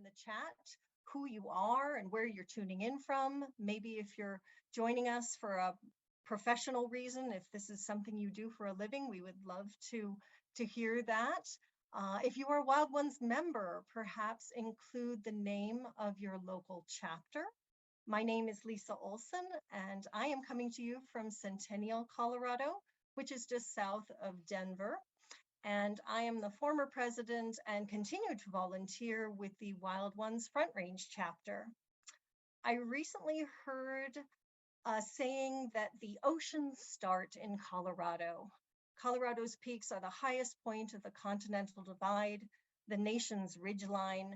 in the chat who you are and where you're tuning in from. Maybe if you're joining us for a professional reason, if this is something you do for a living, we would love to hear that. If you are a Wild Ones member, perhaps include the name of your local chapter. My name is Lisa Olson, and I am coming to you from Centennial, Colorado, which is just south of Denver. And I am the former president and continue to volunteer with the Wild Ones Front Range chapter. I recently heard a saying that the oceans start in Colorado. Colorado's peaks are the highest point of the Continental Divide, the nation's ridgeline,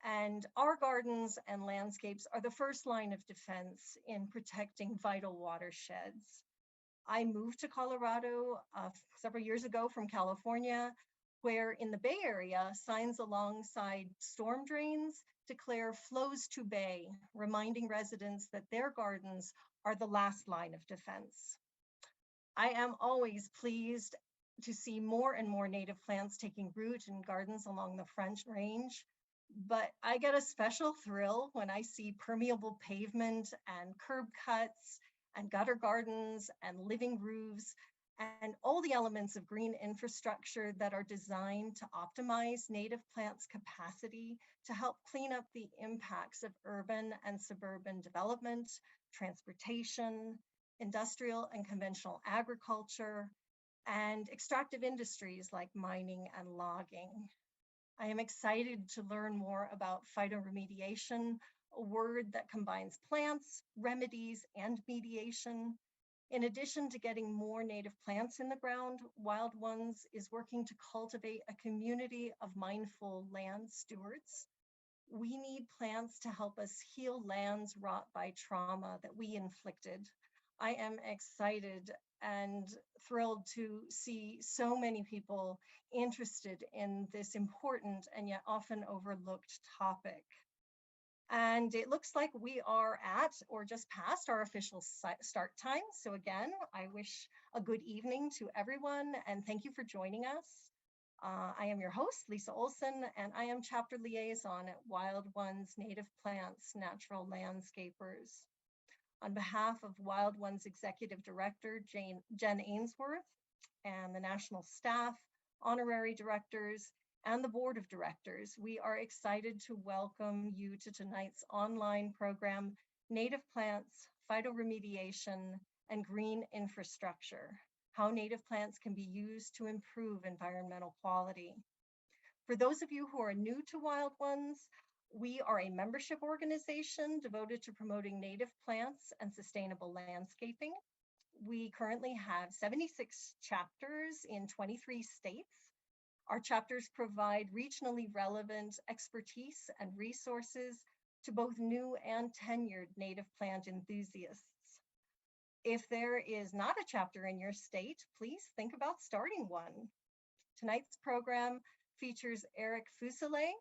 and our gardens and landscapes are the first line of defense in protecting vital watersheds. I moved to Colorado several years ago from California, where in the Bay Area, signs alongside storm drains declare flows to bay, reminding residents that their gardens are the last line of defense. I am always pleased to see more and more native plants taking root in gardens along the Front Range, but I get a special thrill when I see permeable pavement and curb cuts and gutter gardens and living roofs and all the elements of green infrastructure that are designed to optimize native plants' capacity to help clean up the impacts of urban and suburban development, transportation, industrial and conventional agriculture, and extractive industries like mining and logging. I am excited to learn more about phytoremediation, a word that combines plants, remedies, and mediation. In addition to getting more native plants in the ground, Wild Ones is working to cultivate a community of mindful land stewards. We need plants to help us heal lands wrought by trauma that we inflicted. I am excited and thrilled to see so many people interested in this important and yet often overlooked topic. And it looks like we are at or just past our official start time. So again, I wish a good evening to everyone and thank you for joining us. I am your host, Lisa Olson, and I am chapter liaison at Wild Ones Native Plants Natural Landscapers. On behalf of Wild Ones Executive Director Jen Ainsworth and the national staff, honorary directors, and the board of directors, we are excited to welcome you to tonight's online program, Native Plants, Phytoremediation, and Green Infrastructure, how native plants can be used to improve environmental quality. For those of you who are new to Wild Ones, we are a membership organization devoted to promoting native plants and sustainable landscaping. We currently have 76 chapters in 23 states. Our chapters provide regionally relevant expertise and resources to both new and tenured native plant enthusiasts. If there is not a chapter in your state, please think about starting one. Tonight's program features Eric Fuselier,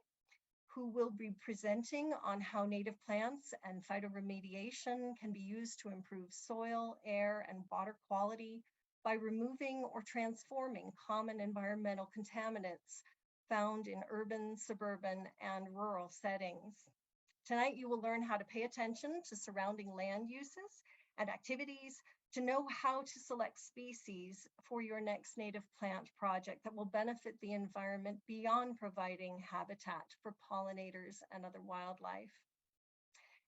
who will be presenting on how native plants and phytoremediation can be used to improve soil, air, and water quality by removing or transforming common environmental contaminants found in urban, suburban, and rural settings. Tonight, you will learn how to pay attention to surrounding land uses and activities to know how to select species for your next native plant project that will benefit the environment beyond providing habitat for pollinators and other wildlife.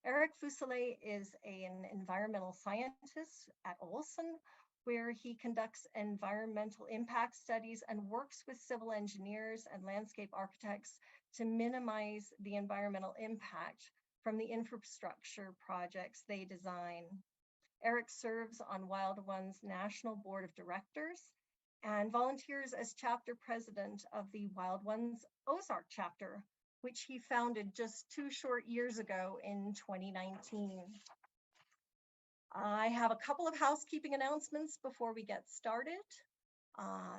Eric Fuselier is an environmental scientist at Olson, where he conducts environmental impact studies and works with civil engineers and landscape architects to minimize the environmental impact from the infrastructure projects they design. Eric serves on Wild Ones National Board of Directors and volunteers as chapter president of the Wild Ones Ozark chapter, which he founded just 2 short years ago in 2019. I have a couple of housekeeping announcements before we get started.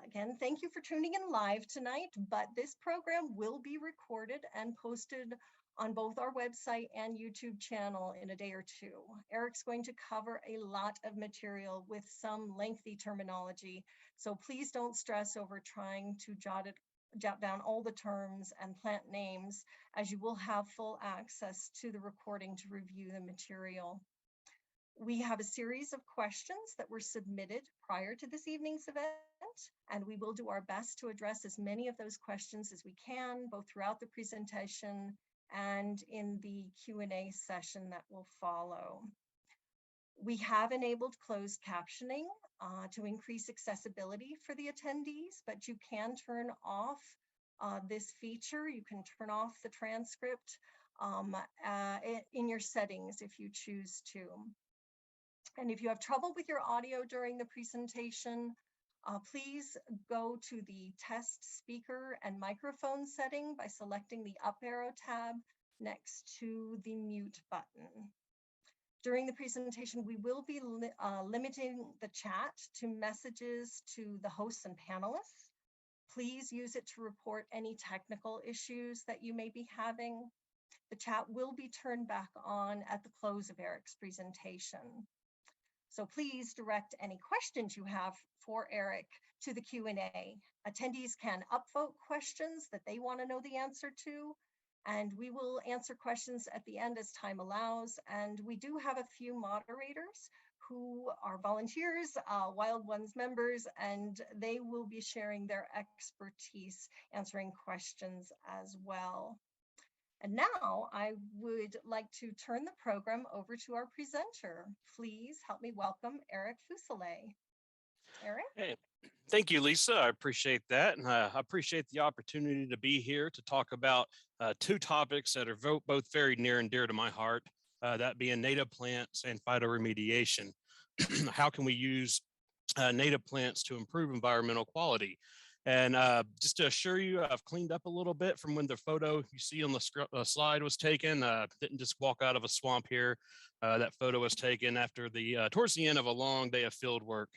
Again, thank you for tuning in live tonight, but this program will be recorded and posted on both our website and YouTube channel in a day or two. Eric's going to cover a lot of material with some lengthy terminology, so please don't stress over trying to jot it jot down all the terms and plant names, as you will have full access to the recording to review the material. We have a series of questions that were submitted prior to this evening's event, and we will do our best to address as many of those questions as we can, both throughout the presentation and in the Q&A session that will follow. We have enabled closed captioning to increase accessibility for the attendees, but you can turn off this feature. You can turn off the transcript in your settings if you choose to. And if you have trouble with your audio during the presentation, please go to the test speaker and microphone setting by selecting the up arrow tab next to the mute button. During the presentation, we will be limiting the chat to messages to the hosts and panelists. Please use it to report any technical issues that you may be having. The chat will be turned back on at the close of Eric's presentation. So please direct any questions you have for Eric to the Q&A. Attendees can upvote questions that they want to know the answer to, and we will answer questions at the end as time allows. And we do have a few moderators who are volunteers, Wild Ones members, and they will be sharing their expertise answering questions as well. And now I would like to turn the program over to our presenter. Please help me welcome Eric Fuselier. Eric? Hey, thank you, Lisa. I appreciate that. And I appreciate the opportunity to be here to talk about two topics that are both very near and dear to my heart, that being native plants and phytoremediation. How can we use native plants to improve environmental quality? And just to assure you, I've cleaned up a little bit from when the photo you see on the slide was taken. Didn't just walk out of a swamp here. That photo was taken after towards the end of a long day of field work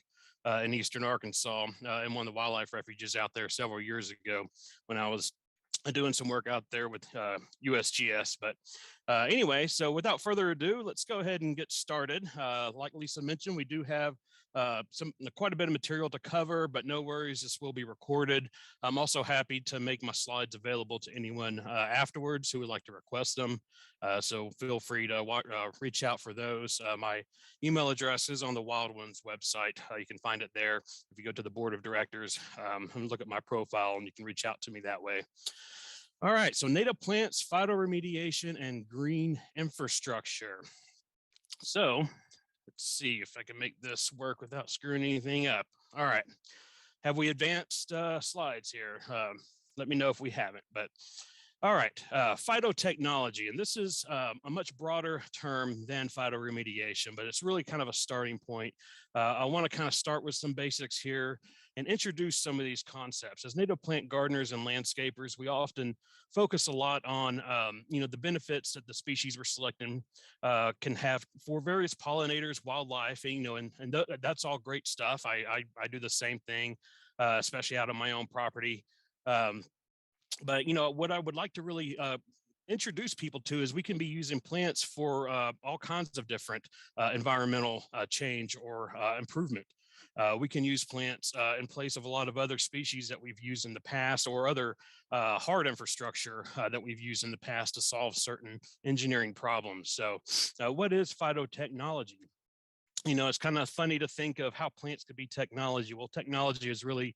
in eastern Arkansas in one of the wildlife refuges out there several years ago when I was doing some work out there with USGS. But anyway, so without further ado, let's go ahead and get started. Like Lisa mentioned, we do have quite a bit of material to cover, but no worries, this will be recorded. I'm also happy to make my slides available to anyone afterwards who would like to request them. So feel free to reach out for those. My email address is on the Wild Ones website. You can find it there. If you go to the board of directors and look at my profile, and you can reach out to me that way. All right, so native plants, phytoremediation, and green infrastructure. So let's see if I can make this work without screwing anything up. All right, have we advanced slides here? Let me know if we haven't, but all right, phytotechnology, and this is a much broader term than phytoremediation, but it's really kind of a starting point. I want to kind of start with some basics here and introduce some of these concepts. As native plant gardeners and landscapers, we often focus a lot on the benefits that the species we're selecting can have for various pollinators, wildlife, and that's all great stuff. I do the same thing, especially out on my own property. But what I would like to really introduce people to is we can be using plants for all kinds of different environmental change or improvement. We can use plants in place of a lot of other species that we've used in the past, or other hard infrastructure that we've used in the past to solve certain engineering problems. So what is phytotechnology? It's kind of funny to think of how plants could be technology. Well, technology is really,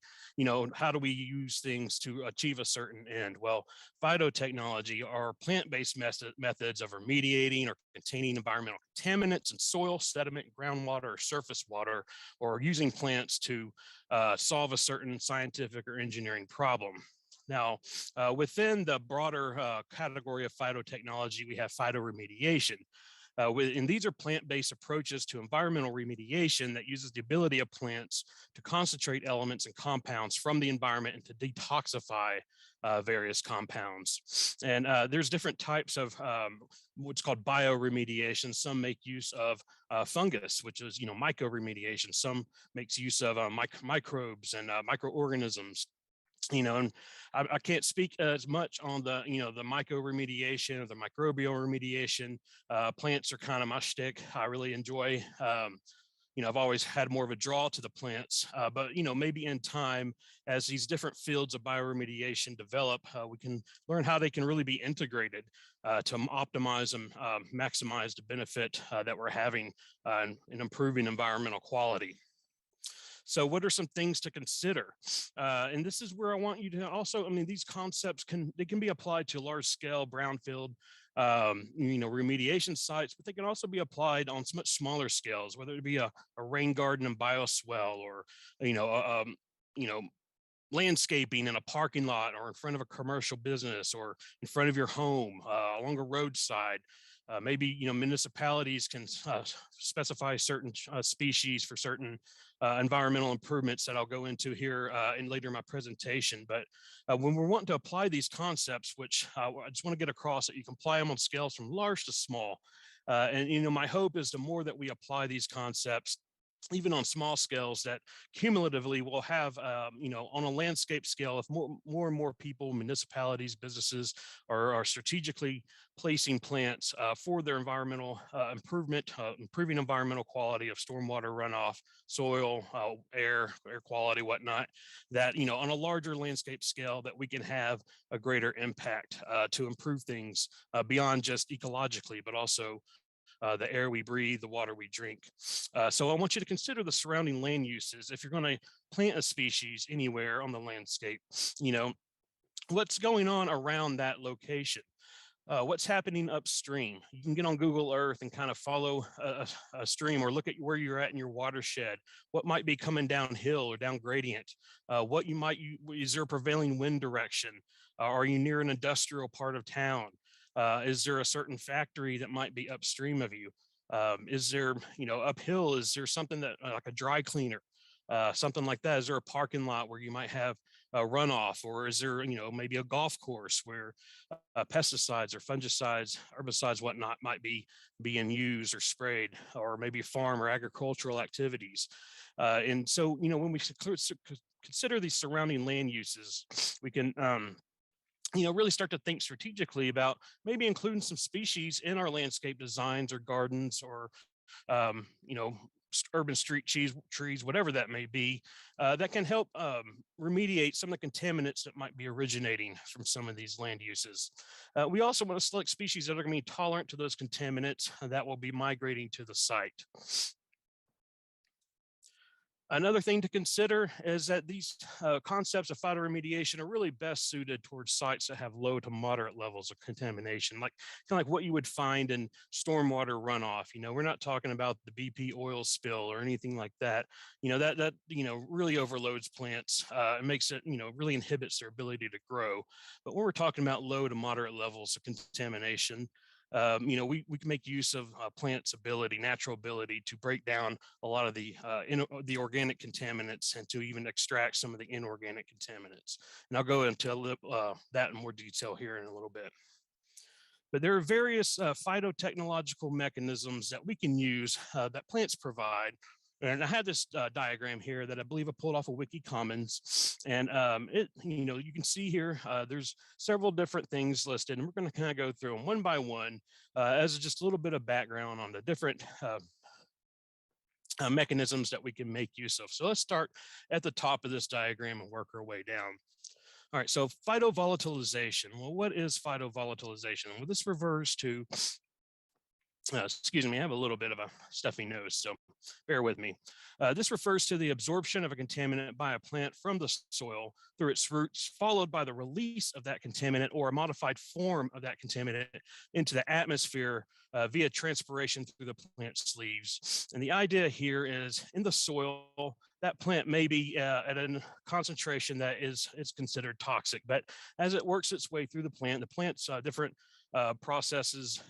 how do we use things to achieve a certain end? Well, phytotechnology are plant-based methods of remediating or containing environmental contaminants in soil, sediment, groundwater, or surface water, or using plants to solve a certain scientific or engineering problem. Now, within the broader category of phytotechnology, we have phytoremediation. And these are plant-based approaches to environmental remediation that uses the ability of plants to concentrate elements and compounds from the environment and to detoxify various compounds. And there's different types of what's called bioremediation. Some make use of fungus, which is, mycoremediation. Some makes use of microbes and microorganisms. And I can't speak as much on the mycoremediation or the microbial remediation. Plants are kind of my shtick. I really enjoy, I've always had more of a draw to the plants, but, maybe in time, as these different fields of bioremediation develop, we can learn how they can really be integrated to optimize and maximize the benefit that we're having in improving environmental quality. So what are some things to consider? And this is where I want you to also, these concepts can be applied to large scale brownfield, remediation sites, but they can also be applied on much smaller scales, whether it be a rain garden and bioswale, or, you know, um, you know, landscaping in a parking lot or in front of a commercial business or in front of your home, along a roadside. Maybe municipalities can specify certain species for certain environmental improvements that I'll go into here in later in my presentation. But when we're wanting to apply these concepts, which I just want to get across, that you can apply them on scales from large to small. And my hope is the more that we apply these concepts, even on small scales, that cumulatively will have, on a landscape scale, if more and more people, municipalities, businesses are strategically placing plants for their environmental improvement, improving environmental quality of stormwater runoff, soil, air quality, whatnot, that, on a larger landscape scale, that we can have a greater impact to improve things beyond just ecologically, but also the air we breathe, the water we drink. So I want you to consider the surrounding land uses. If you're going to plant a species anywhere on the landscape, what's going on around that location? What's happening upstream? You can get on Google Earth and kind of follow a stream, or look at where you're at in your watershed. What might be coming downhill or down gradient? Is there a prevailing wind direction? Are you near an industrial part of town? Is there a certain factory that might be upstream of you? Is there, uphill, is there something that like a dry cleaner, something like that? Is there a parking lot where you might have a runoff, or is there, maybe a golf course where pesticides or fungicides, herbicides, whatnot might be being used or sprayed, or maybe farm or agricultural activities? And so, when we consider these surrounding land uses, we can really start to think strategically about maybe including some species in our landscape designs or gardens, or um, you know, urban street trees, whatever that may be, that can help remediate some of the contaminants that might be originating from some of these land uses. We also want to select species that are going to be tolerant to those contaminants that will be migrating to the site. Another thing to consider is that these concepts of phytoremediation are really best suited towards sites that have low to moderate levels of contamination, like kind of like what you would find in stormwater runoff. We're not talking about the BP oil spill or anything like that. That really overloads plants and makes it, really inhibits their ability to grow. But when we're talking about low to moderate levels of contamination, we can make use of plants' natural ability to break down a lot of the organic contaminants, and to even extract some of the inorganic contaminants. And I'll go into that in more detail here in a little bit. But there are various phytotechnological mechanisms that we can use that plants provide. And I have this diagram here that I believe I pulled off of Wiki Commons. And you can see here, there's several different things listed, and we're going to kind of go through them one by one as just a little bit of background on the different mechanisms that we can make use of. So let's start at the top of this diagram and work our way down. All right, so phytovolatilization. Well, what is phytovolatilization? Well, this refers to excuse me, I have a little bit of a stuffy nose, so bear with me. This refers to the absorption of a contaminant by a plant from the soil through its roots, followed by the release of that contaminant or a modified form of that contaminant into the atmosphere via transpiration through the plant's leaves. And the idea here is, in the soil, that plant may be at a concentration that is considered toxic, but as it works its way through the plant's different processes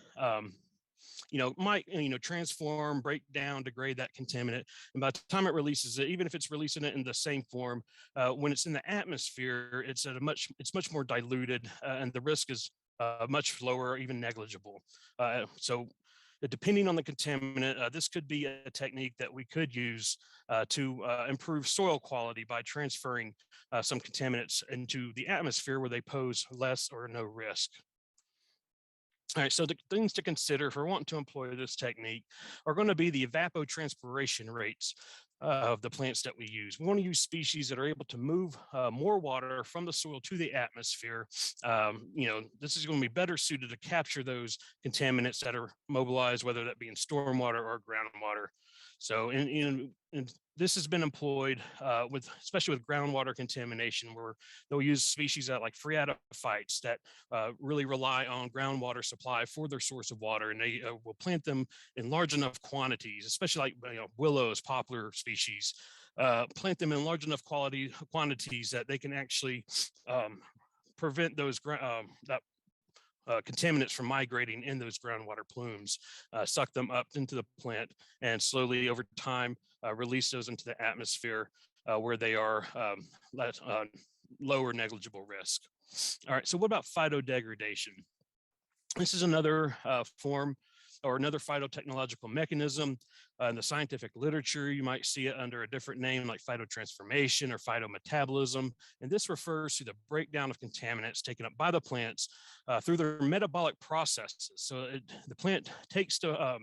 might transform, break down, degrade that contaminant, and by the time it releases it, even if it's releasing it in the same form, when it's in the atmosphere, it's much more diluted, and the risk is much lower, even negligible. So depending on the contaminant, this could be a technique that we could use to improve soil quality by transferring some contaminants into the atmosphere where they pose less or no risk. All right, so the things to consider for wanting to employ this technique are going to be the evapotranspiration rates of the plants that we use. We want to use species that are able to move more water from the soil to the atmosphere. This is going to be better suited to capture those contaminants that are mobilized, whether that be in stormwater or groundwater. So, this has been employed especially with groundwater contamination, where they'll use species that like phreatophytes that really rely on groundwater supply for their source of water, and they will plant them in large enough quantities, especially like willows, poplar species. Plant them in large enough quantities that they can actually prevent those contaminants from migrating in those groundwater plumes, suck them up into the plant, and slowly over time release those into the atmosphere where they are lower negligible risk. All right, so what about phytodegradation? This is another form or another phytotechnological mechanism. In the scientific literature, you might see it under a different name like phytotransformation or phytometabolism. And this refers to the breakdown of contaminants taken up by the plants through their metabolic processes. So the plant takes the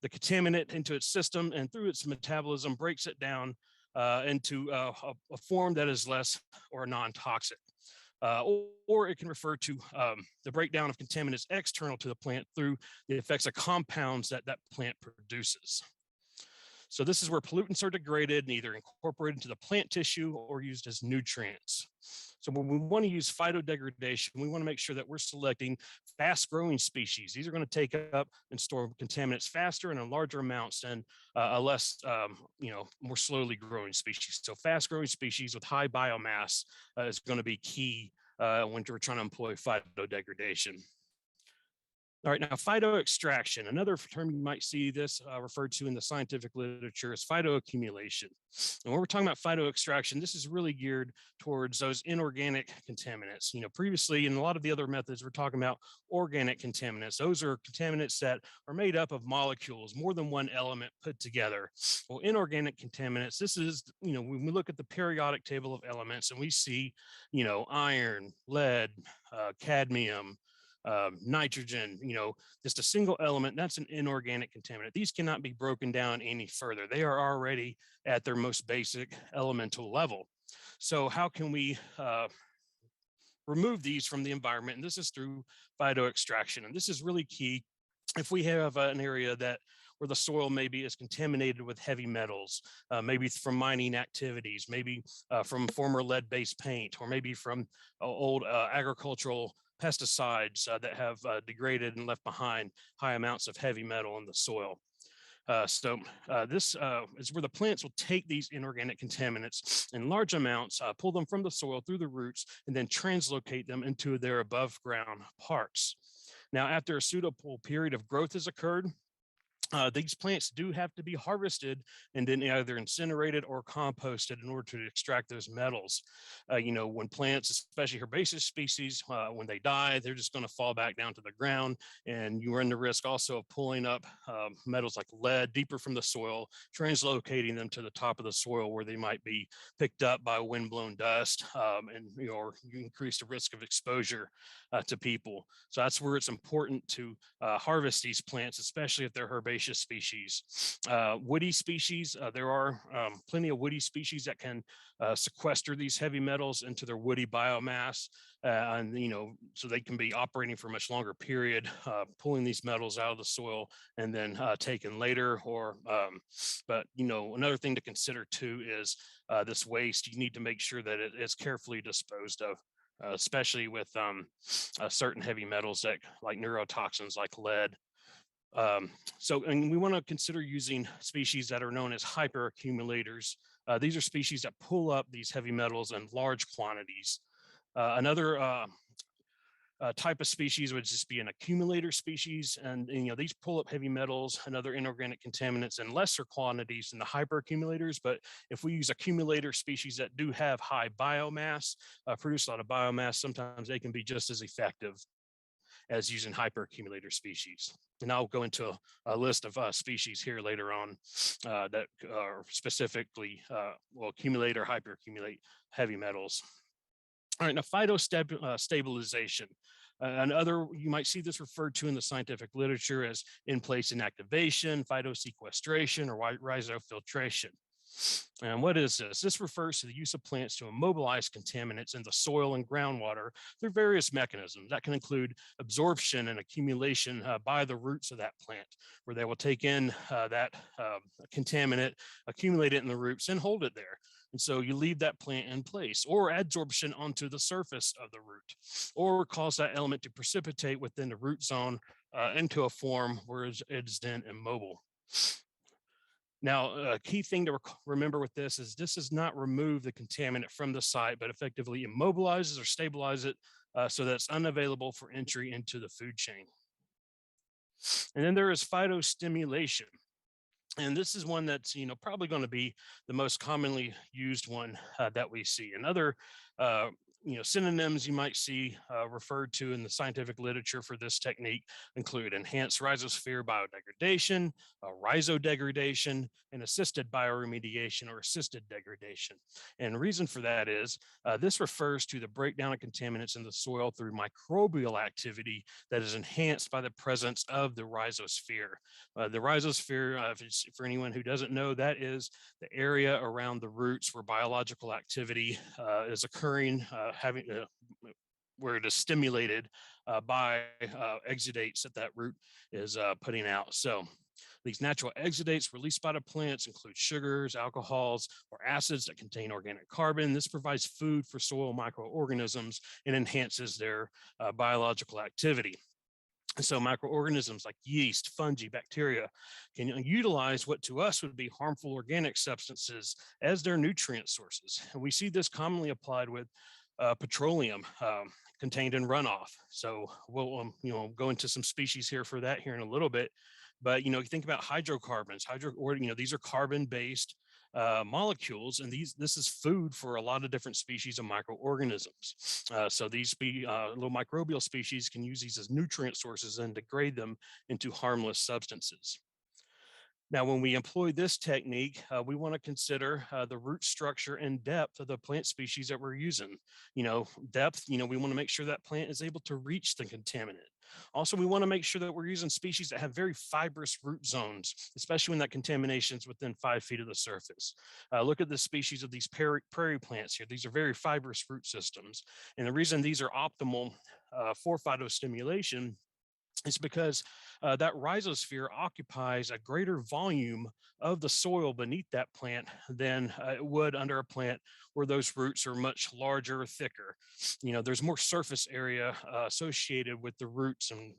contaminant into its system, and through its metabolism breaks it down into a form that is less or non-toxic. Or it can refer to the breakdown of contaminants external to the plant through the effects of compounds that that plant produces. So this is where pollutants are degraded and either incorporated into the plant tissue or used as nutrients. So when we want to use phytodegradation, we want to make sure that we're selecting fast-growing species. These are going to take up and store contaminants faster and in larger amounts than a less, more slowly growing species. So fast-growing species with high biomass is going to be key when we're trying to employ phytodegradation. All right, now phytoextraction, another term you might see this referred to in the scientific literature is phytoaccumulation. And when we're talking about phytoextraction, this is really geared towards those inorganic contaminants. Previously in a lot of the other methods, we're talking about organic contaminants. Those are contaminants that are made up of molecules, more than one element put together. Well, inorganic contaminants, this is, when we look at the periodic table of elements and we see, iron, lead, cadmium, nitrogen, just a single element, that's an inorganic contaminant. These cannot be broken down any further. They are already at their most basic elemental level. So how can we remove these from the environment? And this is through phytoextraction. And this is really key if we have an area where the soil maybe is contaminated with heavy metals, maybe from mining activities, maybe from former lead-based paint, or maybe from old agricultural pesticides that have degraded and left behind high amounts of heavy metal in the soil. This is where the plants will take these inorganic contaminants in large amounts, pull them from the soil through the roots, and then translocate them into their above ground parts. Now, after a suitable period of growth has occurred, these plants do have to be harvested and then either incinerated or composted in order to extract those metals. When plants, especially herbaceous species, when they die, they're just going to fall back down to the ground, and you run the risk also of pulling up metals like lead deeper from the soil, translocating them to the top of the soil where they might be picked up by windblown dust, and you increase the risk of exposure to people. So that's where it's important to harvest these plants, especially if they're herbaceous species. Woody species, there are plenty of woody species that can sequester these heavy metals into their woody biomass, and so they can be operating for a much longer period, pulling these metals out of the soil and then taken later. But another thing to consider too is this waste. You need to make sure that it is carefully disposed of. Especially with certain heavy metals like neurotoxins like lead. And we want to consider using species that are known as hyperaccumulators. These are species that pull up these heavy metals in large quantities. Another type of species would just be an accumulator species, and these pull up heavy metals and other inorganic contaminants in lesser quantities than the hyperaccumulators. But if we use accumulator species that do have high biomass, produce a lot of biomass, sometimes they can be just as effective as using hyperaccumulator species. And I'll go into a list of species here later on that are specifically will accumulate or hyperaccumulate heavy metals. All right, now phytostabilization. Another, you might see this referred to in the scientific literature as in-place inactivation, phytosequestration, or rhizofiltration. And what is this? This refers to the use of plants to immobilize contaminants in the soil and groundwater through various mechanisms. That can include absorption and accumulation by the roots of that plant, where they will take in that contaminant, accumulate it in the roots, and hold it there. And so you leave that plant in place, or adsorption onto the surface of the root, or cause that element to precipitate within the root zone into a form where it is then immobile. Now, a key thing to remember with this does not remove the contaminant from the site, but effectively immobilizes or stabilizes it so that it's unavailable for entry into the food chain. And then there is phytostimulation. And this is one that's, probably going to be the most commonly used one that we see. Another, synonyms you might see referred to in the scientific literature for this technique include enhanced rhizosphere biodegradation, rhizodegradation, and assisted bioremediation or assisted degradation. And the reason for that is this refers to the breakdown of contaminants in the soil through microbial activity that is enhanced by the presence of the rhizosphere. The rhizosphere, for anyone who doesn't know, that is the area around the roots where biological activity is occurring, where it is stimulated by exudates that root is putting out. So these natural exudates released by the plants include sugars, alcohols, or acids that contain organic carbon. This provides food for soil microorganisms and enhances their biological activity. And so microorganisms like yeast, fungi, bacteria can utilize what to us would be harmful organic substances as their nutrient sources. And we see this commonly applied with petroleum contained in runoff. So we'll go into some species here for that here in a little bit. But you think about hydrocarbons, these are carbon-based molecules, and this is food for a lot of different species of microorganisms. So these little microbial species can use these as nutrient sources and degrade them into harmless substances. Now, when we employ this technique, we want to consider the root structure and depth of the plant species that we're using. Depth, we want to make sure that plant is able to reach the contaminant. Also, we want to make sure that we're using species that have very fibrous root zones, especially when that contamination is within 5 feet of the surface. Look at the species of these prairie plants here. These are very fibrous root systems. And the reason these are optimal for phytostimulation is because that rhizosphere occupies a greater volume of the soil beneath that plant than it would under a plant where those roots are much larger, thicker. There's more surface area associated with the roots and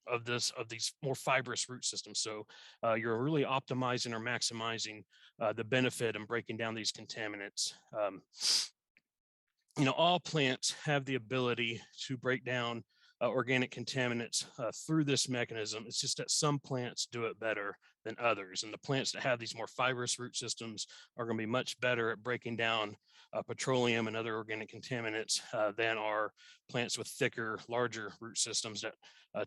of these more fibrous root systems. So you're really optimizing or maximizing the benefit and breaking down these contaminants. All plants have the ability to break down organic contaminants through this mechanism. It's just that some plants do it better than others. And the plants that have these more fibrous root systems are going to be much better at breaking down petroleum and other organic contaminants than are plants with thicker, larger root systems that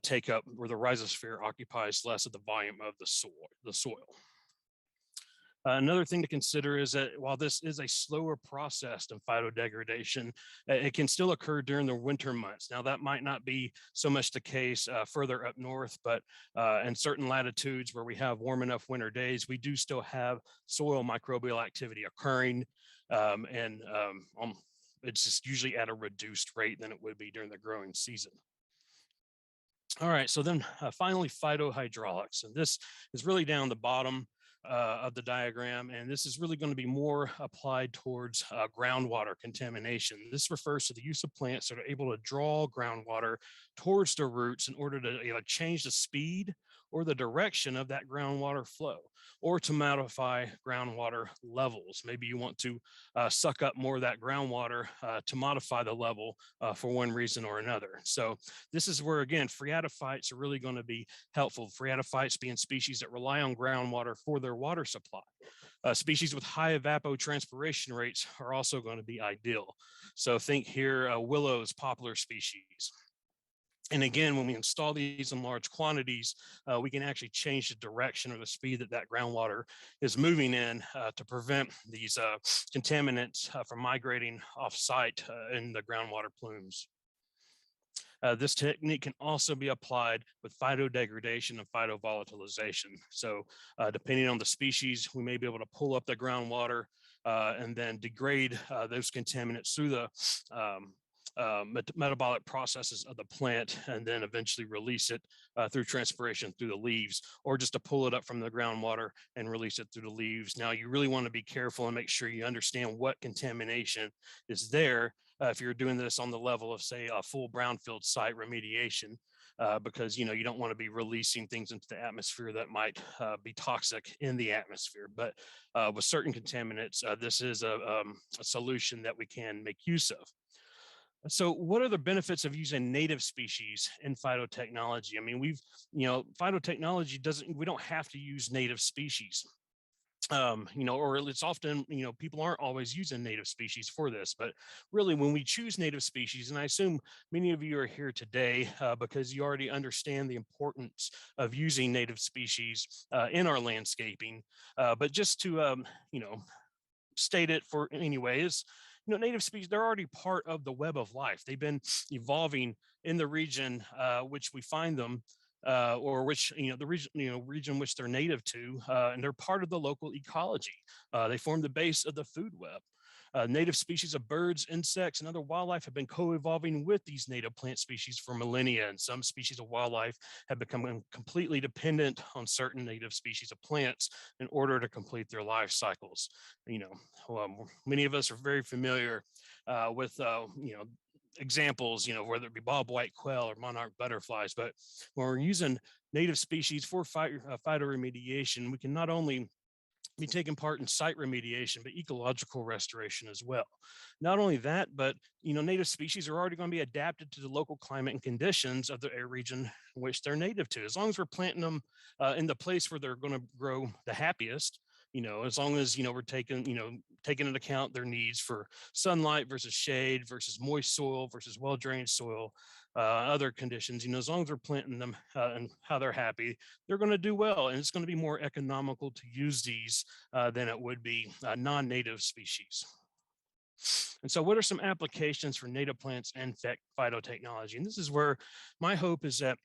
take up where the rhizosphere occupies less of the volume of the soil. Another thing to consider is that while this is a slower process than phytodegradation, it can still occur during the winter months. Now, that might not be so much the case further up north, but in certain latitudes where we have warm enough winter days, we do still have soil microbial activity occurring, and it's just usually at a reduced rate than it would be during the growing season. All right, so then finally, phytohydraulics, and this is really down the bottom of the diagram, and this is really going to be more applied towards groundwater contamination. This refers to the use of plants that are able to draw groundwater towards the roots in order to change the speed or the direction of that groundwater flow, or to modify groundwater levels. Maybe you want to suck up more of that groundwater to modify the level for one reason or another. So this is where, again, phreatophytes are really going to be helpful. Phreatophytes being species that rely on groundwater for their water supply. Species with high evapotranspiration rates are also going to be ideal. So think here, willows, poplar species. And again, when we install these in large quantities, we can actually change the direction or the speed that groundwater is moving in to prevent these contaminants from migrating off-site in the groundwater plumes. This technique can also be applied with phytodegradation and phytovolatilization. So depending on the species, we may be able to pull up the groundwater and then degrade those contaminants through the metabolic processes of the plant, and then eventually release it through transpiration through the leaves, or just to pull it up from the groundwater and release it through the leaves. Now, you really want to be careful and make sure you understand what contamination is there if you're doing this on the level of, say, a full brownfield site remediation. Because you don't want to be releasing things into the atmosphere that might be toxic in the atmosphere. But with certain contaminants, this is a solution that we can make use of. So what are the benefits of using native species in phytotechnology? I mean, phytotechnology we don't have to use native species. Or it's often, people aren't always using native species for this, but really when we choose native species, and I assume many of you are here today because you already understand the importance of using native species in our landscaping, but just to, state it for anyways, native species, they're already part of the web of life. They've been evolving in the region which we find them, or which the region which they're native to, and they're part of the local ecology. They form the base of the food web. Native species of birds, insects, and other wildlife have been co-evolving with these native plant species for millennia, and some species of wildlife have become completely dependent on certain native species of plants in order to complete their life cycles. Many of us are very familiar with examples, whether it be bobwhite quail or monarch butterflies. But when we're using native species for phytoremediation, we can not only be taking part in site remediation, but ecological restoration as well. Not only that, but native species are already going to be adapted to the local climate and conditions of the region in which they're native to. As long as we're planting them in the place where they're going to grow the happiest, as long as we're taking into account their needs for sunlight versus shade versus moist soil versus well-drained soil, other conditions, as long as we're planting them and how they're happy, they're going to do well, and it's going to be more economical to use these than it would be non-native species. And so what are some applications for native plants and phytotechnology? And this is where my hope is that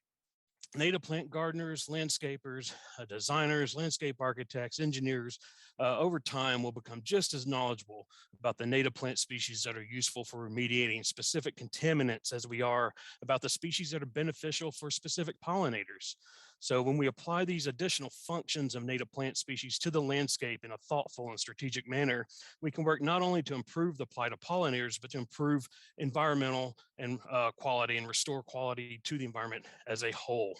native plant gardeners, landscapers, designers, landscape architects, engineers, over time will become just as knowledgeable about the native plant species that are useful for remediating specific contaminants as we are about the species that are beneficial for specific pollinators. So when we apply these additional functions of native plant species to the landscape in a thoughtful and strategic manner, we can work not only to improve the plight of pollinators, but to improve environmental and quality and restore quality to the environment as a whole.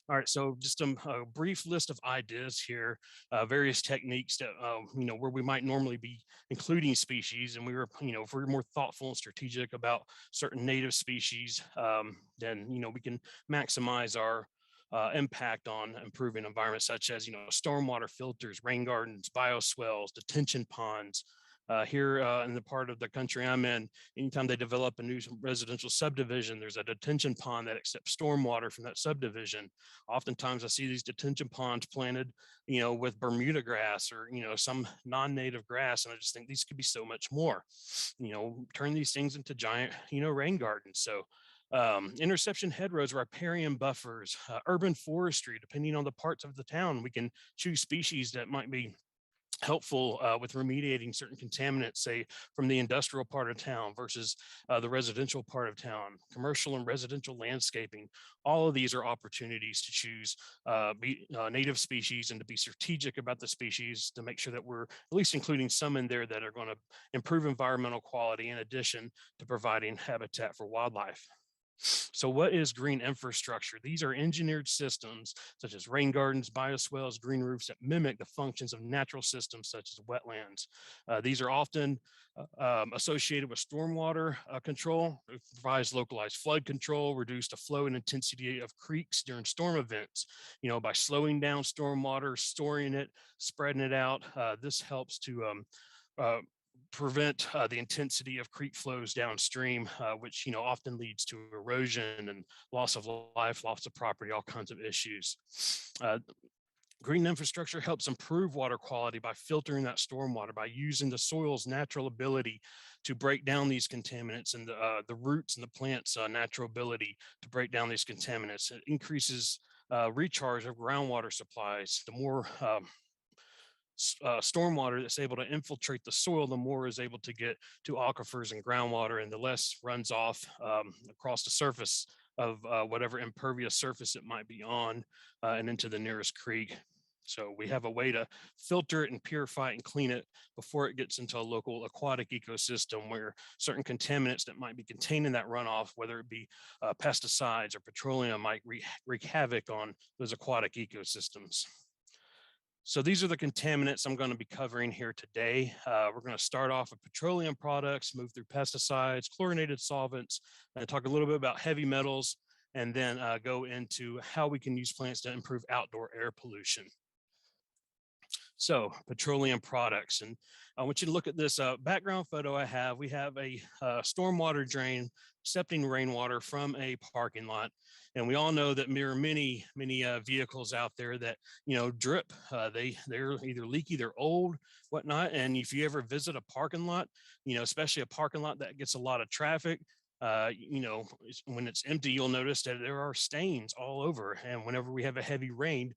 All right, so just a brief list of ideas here, various techniques that, where we might normally be including species, and we were, if we're more thoughtful and strategic about certain native species, then, we can maximize our impact on improving environments such as, stormwater filters, rain gardens, bioswales, detention ponds. Here in the part of the country I'm in, anytime they develop a new residential subdivision, there's a detention pond that accepts stormwater from that subdivision. Oftentimes I see these detention ponds planted, with Bermuda grass or, some non-native grass. And I just think these could be so much more, turn these things into giant, rain gardens. So interception hedgerows, riparian buffers, urban forestry, depending on the parts of the town, we can choose species that might be helpful with remediating certain contaminants, say from the industrial part of town versus the residential part of town, commercial and residential landscaping. All of these are opportunities to choose native species and to be strategic about the species to make sure that we're at least including some in there that are going to improve environmental quality in addition to providing habitat for wildlife. So what is green infrastructure? These are engineered systems such as rain gardens, bioswales, green roofs that mimic the functions of natural systems such as wetlands. These are often associated with stormwater control. It provides localized flood control, reduce the flow and intensity of creeks during storm events. By slowing down stormwater, storing it, spreading it out, this helps to prevent the intensity of creek flows downstream, which often leads to erosion and loss of life, loss of property, all kinds of issues. Green infrastructure helps improve water quality by filtering that stormwater, by using the soil's natural ability to break down these contaminants, and the roots and the plants' natural ability to break down these contaminants. It increases recharge of groundwater supplies. The more stormwater that's able to infiltrate the soil, the more is able to get to aquifers and groundwater, and the less runs off across the surface of whatever impervious surface it might be on and into the nearest creek. So we have a way to filter it and purify it and clean it before it gets into a local aquatic ecosystem, where certain contaminants that might be contained in that runoff, whether it be pesticides or petroleum, might wreak havoc on those aquatic ecosystems. So these are the contaminants I'm going to be covering here today. We're going to start off with petroleum products, move through pesticides, chlorinated solvents, and talk a little bit about heavy metals, and then go into how we can use plants to improve outdoor air pollution. So petroleum products, and I want you to look at this background photo I have. We have a stormwater drain accepting rainwater from a parking lot. And we all know that there are many vehicles out there that, drip. They're either leaky, they're old, whatnot. And if you ever visit a parking lot, especially a parking lot that gets a lot of traffic, when it's empty, you'll notice that there are stains all over. And whenever we have a heavy rain,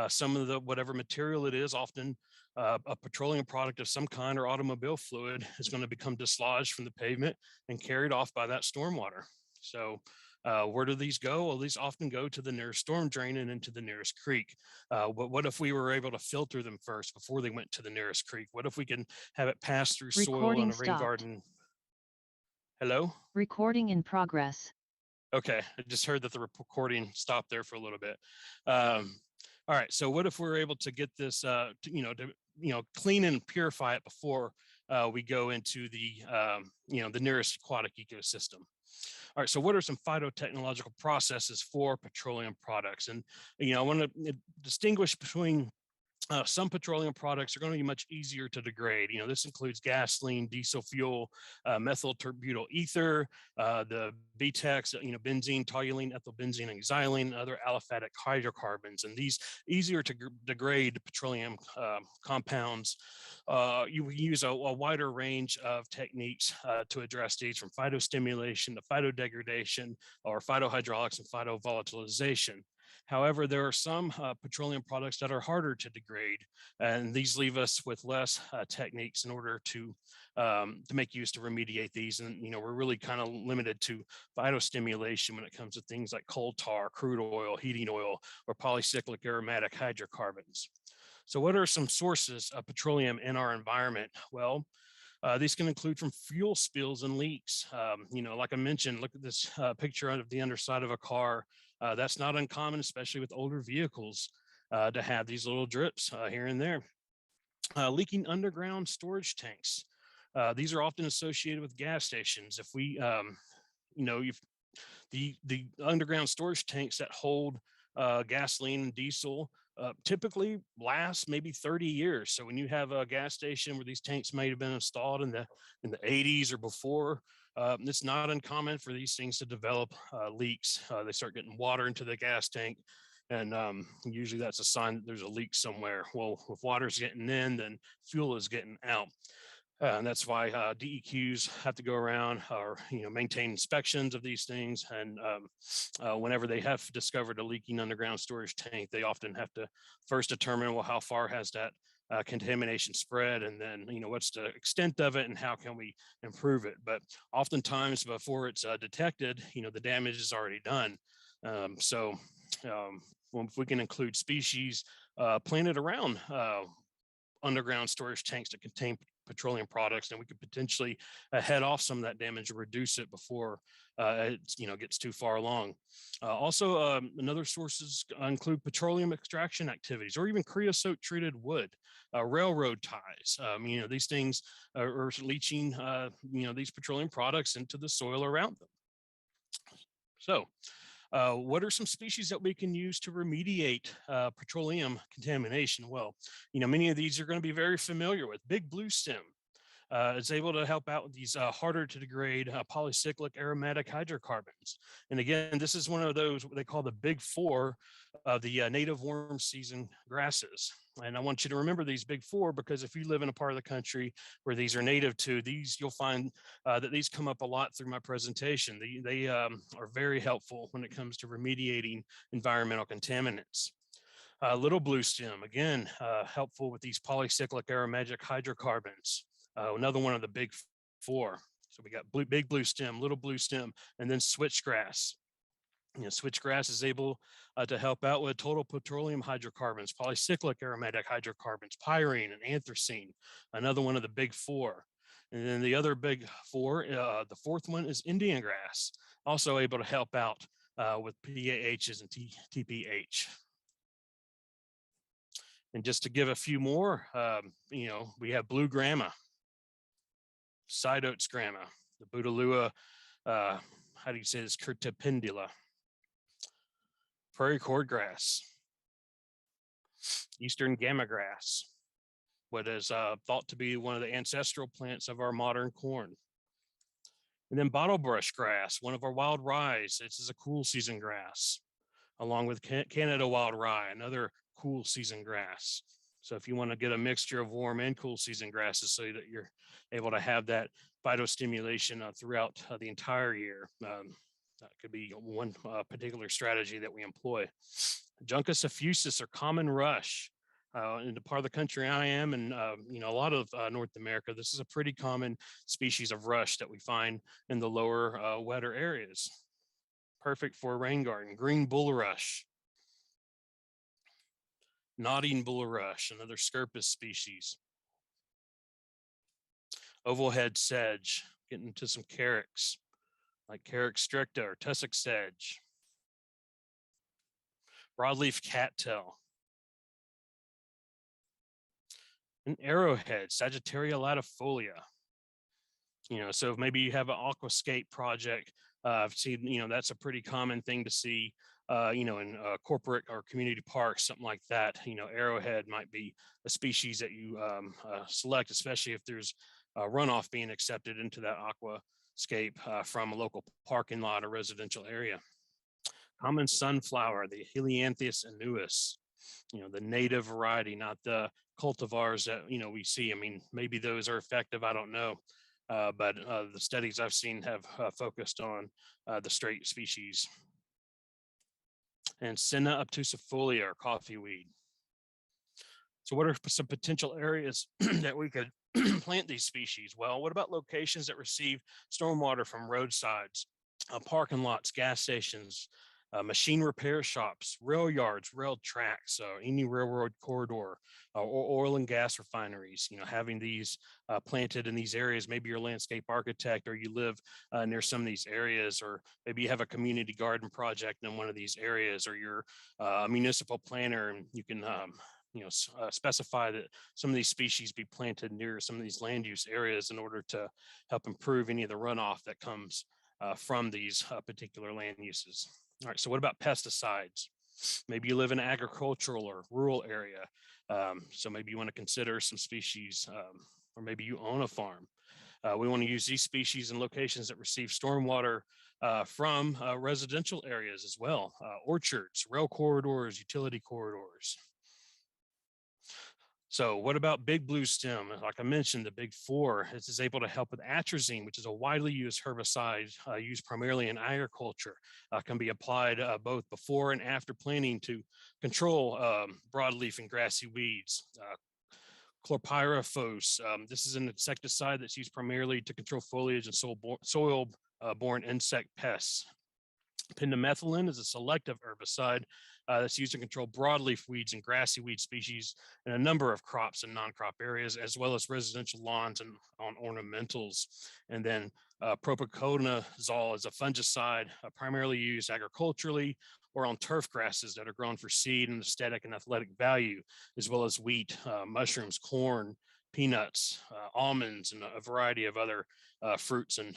some of the whatever material it is, often a petroleum product of some kind or automobile fluid, is going to become dislodged from the pavement and carried off by that stormwater. So where do these go? Well, these often go to the nearest storm drain and into the nearest creek. But what if we were able to filter them first before they went to the nearest creek? What if we can have it pass through soil in a rain garden? Hello? Recording in progress. Okay, I just heard that the recording stopped there for a little bit. All right, so what if we're able to get this, clean and purify it before we go into the nearest aquatic ecosystem? All right, so what are some phytotechnological processes for petroleum products? And, I want to distinguish between some petroleum products are going to be much easier to degrade. This includes gasoline, diesel fuel, methyl terbutyl ether, the BTEX, benzene, toluene, ethylbenzene, and xylene, and other aliphatic hydrocarbons. And these easier to degrade petroleum compounds. You use a wider range of techniques to address these, from phytostimulation to phytodegradation, or phytohydraulics and phytovolatilization. However, there are some petroleum products that are harder to degrade, and these leave us with less techniques in order to make use to remediate these. And we're really kind of limited to phytostimulation when it comes to things like coal tar, crude oil, heating oil, or polycyclic aromatic hydrocarbons. So what are some sources of petroleum in our environment? Well, these can include from fuel spills and leaks. Like I mentioned, look at this picture of the underside of a car. That's not uncommon, especially with older vehicles, to have these little drips here and there. Leaking underground storage tanks. These are often associated with gas stations. If we, the underground storage tanks that hold gasoline and diesel typically last maybe 30 years. So when you have a gas station where these tanks may have been installed in the 80s or before, it's not uncommon for these things to develop leaks. They start getting water into the gas tank, and usually that's a sign that there's a leak somewhere. Well, if water's getting in, then fuel is getting out. And that's why DEQs have to go around or maintain inspections of these things. And whenever they have discovered a leaking underground storage tank, they often have to first determine, well, how far has that contamination spread, and then what's the extent of it, and how can we improve it. But oftentimes before it's detected, the damage is already done. If we can include species planted around underground storage tanks that contain petroleum products, then we could potentially head off some of that damage or reduce it before it gets too far along. Also, another sources include petroleum extraction activities, or even creosote treated wood, railroad ties. These things are leaching these petroleum products into the soil around them. So what are some species that we can use to remediate petroleum contamination? Well, many of these are going to be very familiar with. Big blue stem. It's able to help out with these harder to degrade polycyclic aromatic hydrocarbons. And again, this is one of those what they call the big four of the native warm season grasses. And I want you to remember these big four, because if you live in a part of the country where these are native to these, you'll find that these come up a lot through my presentation. They are very helpful when it comes to remediating environmental contaminants. Little blue stem, again, helpful with these polycyclic aromatic hydrocarbons. Another one of the big four. So we got big blue stem, little blue stem, and then switchgrass. Switchgrass is able to help out with total petroleum hydrocarbons, polycyclic aromatic hydrocarbons, pyrene and anthracene, another one of the big four. And then the other big four, the fourth one is Indian grass, also able to help out with PAHs and TPH. And just to give a few more, we have blue grama, side oats grama, the Bouteloua, how do you say this, curtipendula, prairie cordgrass, eastern gamagrass, what is thought to be one of the ancestral plants of our modern corn. And then bottlebrush grass, one of our wild ryes. This is a cool season grass, along with Canada wild rye, another cool season grass. So if you want to get a mixture of warm and cool season grasses so that you're able to have that phytostimulation throughout the entire year, that could be one particular strategy that we employ. Juncus effusus, or common rush. In the part of the country I am, and a lot of North America, this is a pretty common species of rush that we find in the lower, wetter areas. Perfect for a rain garden. Green bulrush, nodding bulrush, another Scirpus species. Oval head sedge, getting into some carex, like Carex stricta or tussock sedge. Broadleaf cattail. An arrowhead, Sagittaria latifolia. So maybe you have an aquascape project. I've seen, that's a pretty common thing to see, in corporate or community parks, something like that. Arrowhead might be a species that you select, especially if there's runoff being accepted into that aquascape from a local parking lot or residential area. Common sunflower, the Helianthus annuus, the native variety, not the cultivars that, we see. I mean, maybe those are effective, I don't know. But the studies I've seen have focused on the straight species. And Senna obtusifolia, or coffee weed. So what are some potential areas that we could plant these species? Well, what about locations that receive stormwater from roadsides, parking lots, gas stations, machine repair shops, rail yards, rail tracks, any railroad corridor, or oil and gas refineries? Having these planted in these areas. Maybe you're a landscape architect, or you live near some of these areas, or maybe you have a community garden project in one of these areas, or you're a municipal planner, and you can specify that some of these species be planted near some of these land use areas in order to help improve any of the runoff that comes from these particular land uses. All right, so what about pesticides? Maybe you live in an agricultural or rural area. So maybe you want to consider some species, or maybe you own a farm. We want to use these species in locations that receive stormwater from residential areas as well, orchards, rail corridors, utility corridors. So what about big blue stem? Like I mentioned, the big four, this is able to help with atrazine, which is a widely used herbicide used primarily in agriculture. Can be applied both before and after planting to control broadleaf and grassy weeds. Chlorpyrifos, this is an insecticide that's used primarily to control foliage and soil-borne insect pests. Pendimethalin is a selective herbicide that's used to control broadleaf weeds and grassy weed species in a number of crops and non-crop areas, as well as residential lawns and on ornamentals. And then propiconazole is a fungicide primarily used agriculturally or on turf grasses that are grown for seed and aesthetic and athletic value, as well as wheat, mushrooms, corn, peanuts, almonds, and a variety of other fruits and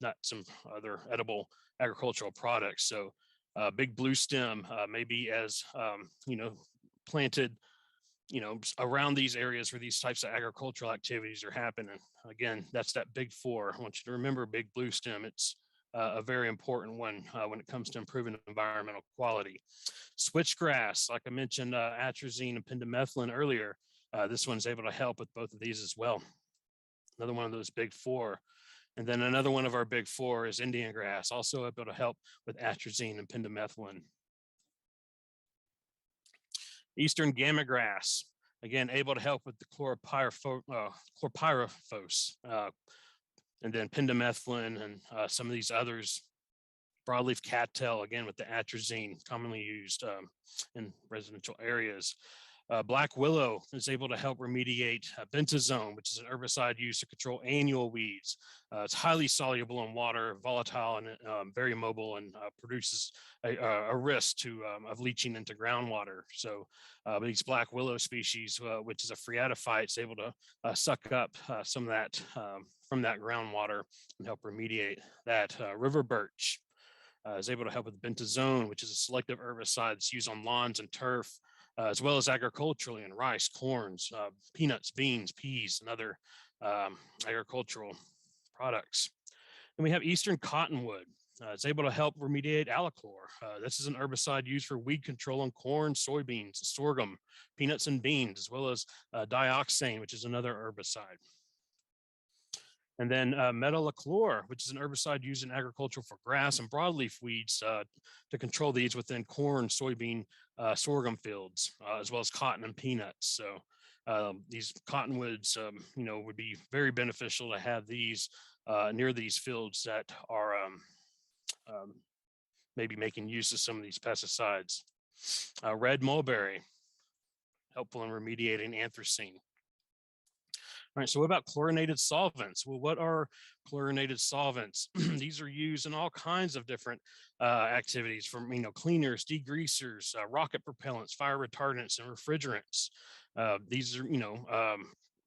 nuts and other edible agricultural products. So big blue stem maybe as planted around these areas where these types of agricultural activities are happening. Again, that's that big four. I want you to remember big blue stem. It's a very important one when it comes to improving environmental quality. Switchgrass, like I mentioned, atrazine and pendimethalin earlier. This one's able to help with both of these as well. Another one of those big four. And then another one of our big four is Indian grass, also able to help with atrazine and pendimethalin. Eastern gamma grass, again, able to help with the chlorpyrifos, and then pendimethalin and some of these others. Broadleaf cattail, again, with the atrazine, commonly used in residential areas. Black willow is able to help remediate bentazone, which is an herbicide used to control annual weeds. It's highly soluble in water, volatile, and very mobile, and produces a risk of leaching into groundwater. So these black willow species, which is a phreatophyte, is able to suck up some of that from that groundwater and help remediate that. River birch is able to help with bentazone, which is a selective herbicide that's used on lawns and turf, as well as agriculturally in rice, corns, peanuts, beans, peas, and other agricultural products. And we have Eastern cottonwood. It's able to help remediate allichlor. This is an herbicide used for weed control on corn, soybeans, sorghum, peanuts, and beans, as well as dioxane, which is another herbicide. And then metolachlor, which is an herbicide used in agriculture for grass and broadleaf weeds to control these within corn, soybean, sorghum fields, as well as cotton and peanuts. So these cottonwoods, would be very beneficial to have these near these fields that are maybe making use of some of these pesticides. Red mulberry, helpful in remediating anthracene. All right, so what about chlorinated solvents? Well, what are chlorinated solvents? These are used in all kinds of different activities, from cleaners, degreasers, rocket propellants, fire retardants, and refrigerants. These are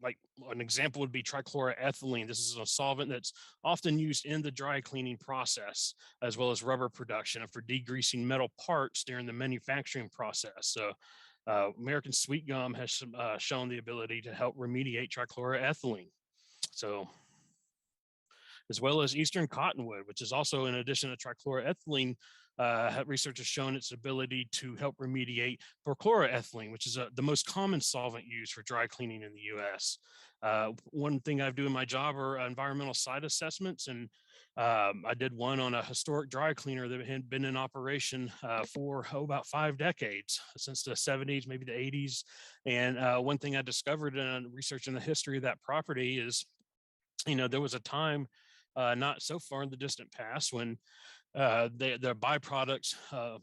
like an example would be trichloroethylene. This is a solvent that's often used in the dry cleaning process, as well as rubber production and for degreasing metal parts during the manufacturing process. So American sweet gum has shown the ability to help remediate trichloroethylene. So, as well as Eastern cottonwood, which is also, in addition to trichloroethylene, research has shown its ability to help remediate perchloroethylene, which is the most common solvent used for dry cleaning in the U.S. One thing I do in my job are environmental site assessments, and I did one on a historic dry cleaner that had been in operation for about 5 decades, since the 70s, maybe the 80s. And one thing I discovered in researching the history of that property is, there was a time not so far in the distant past when the byproducts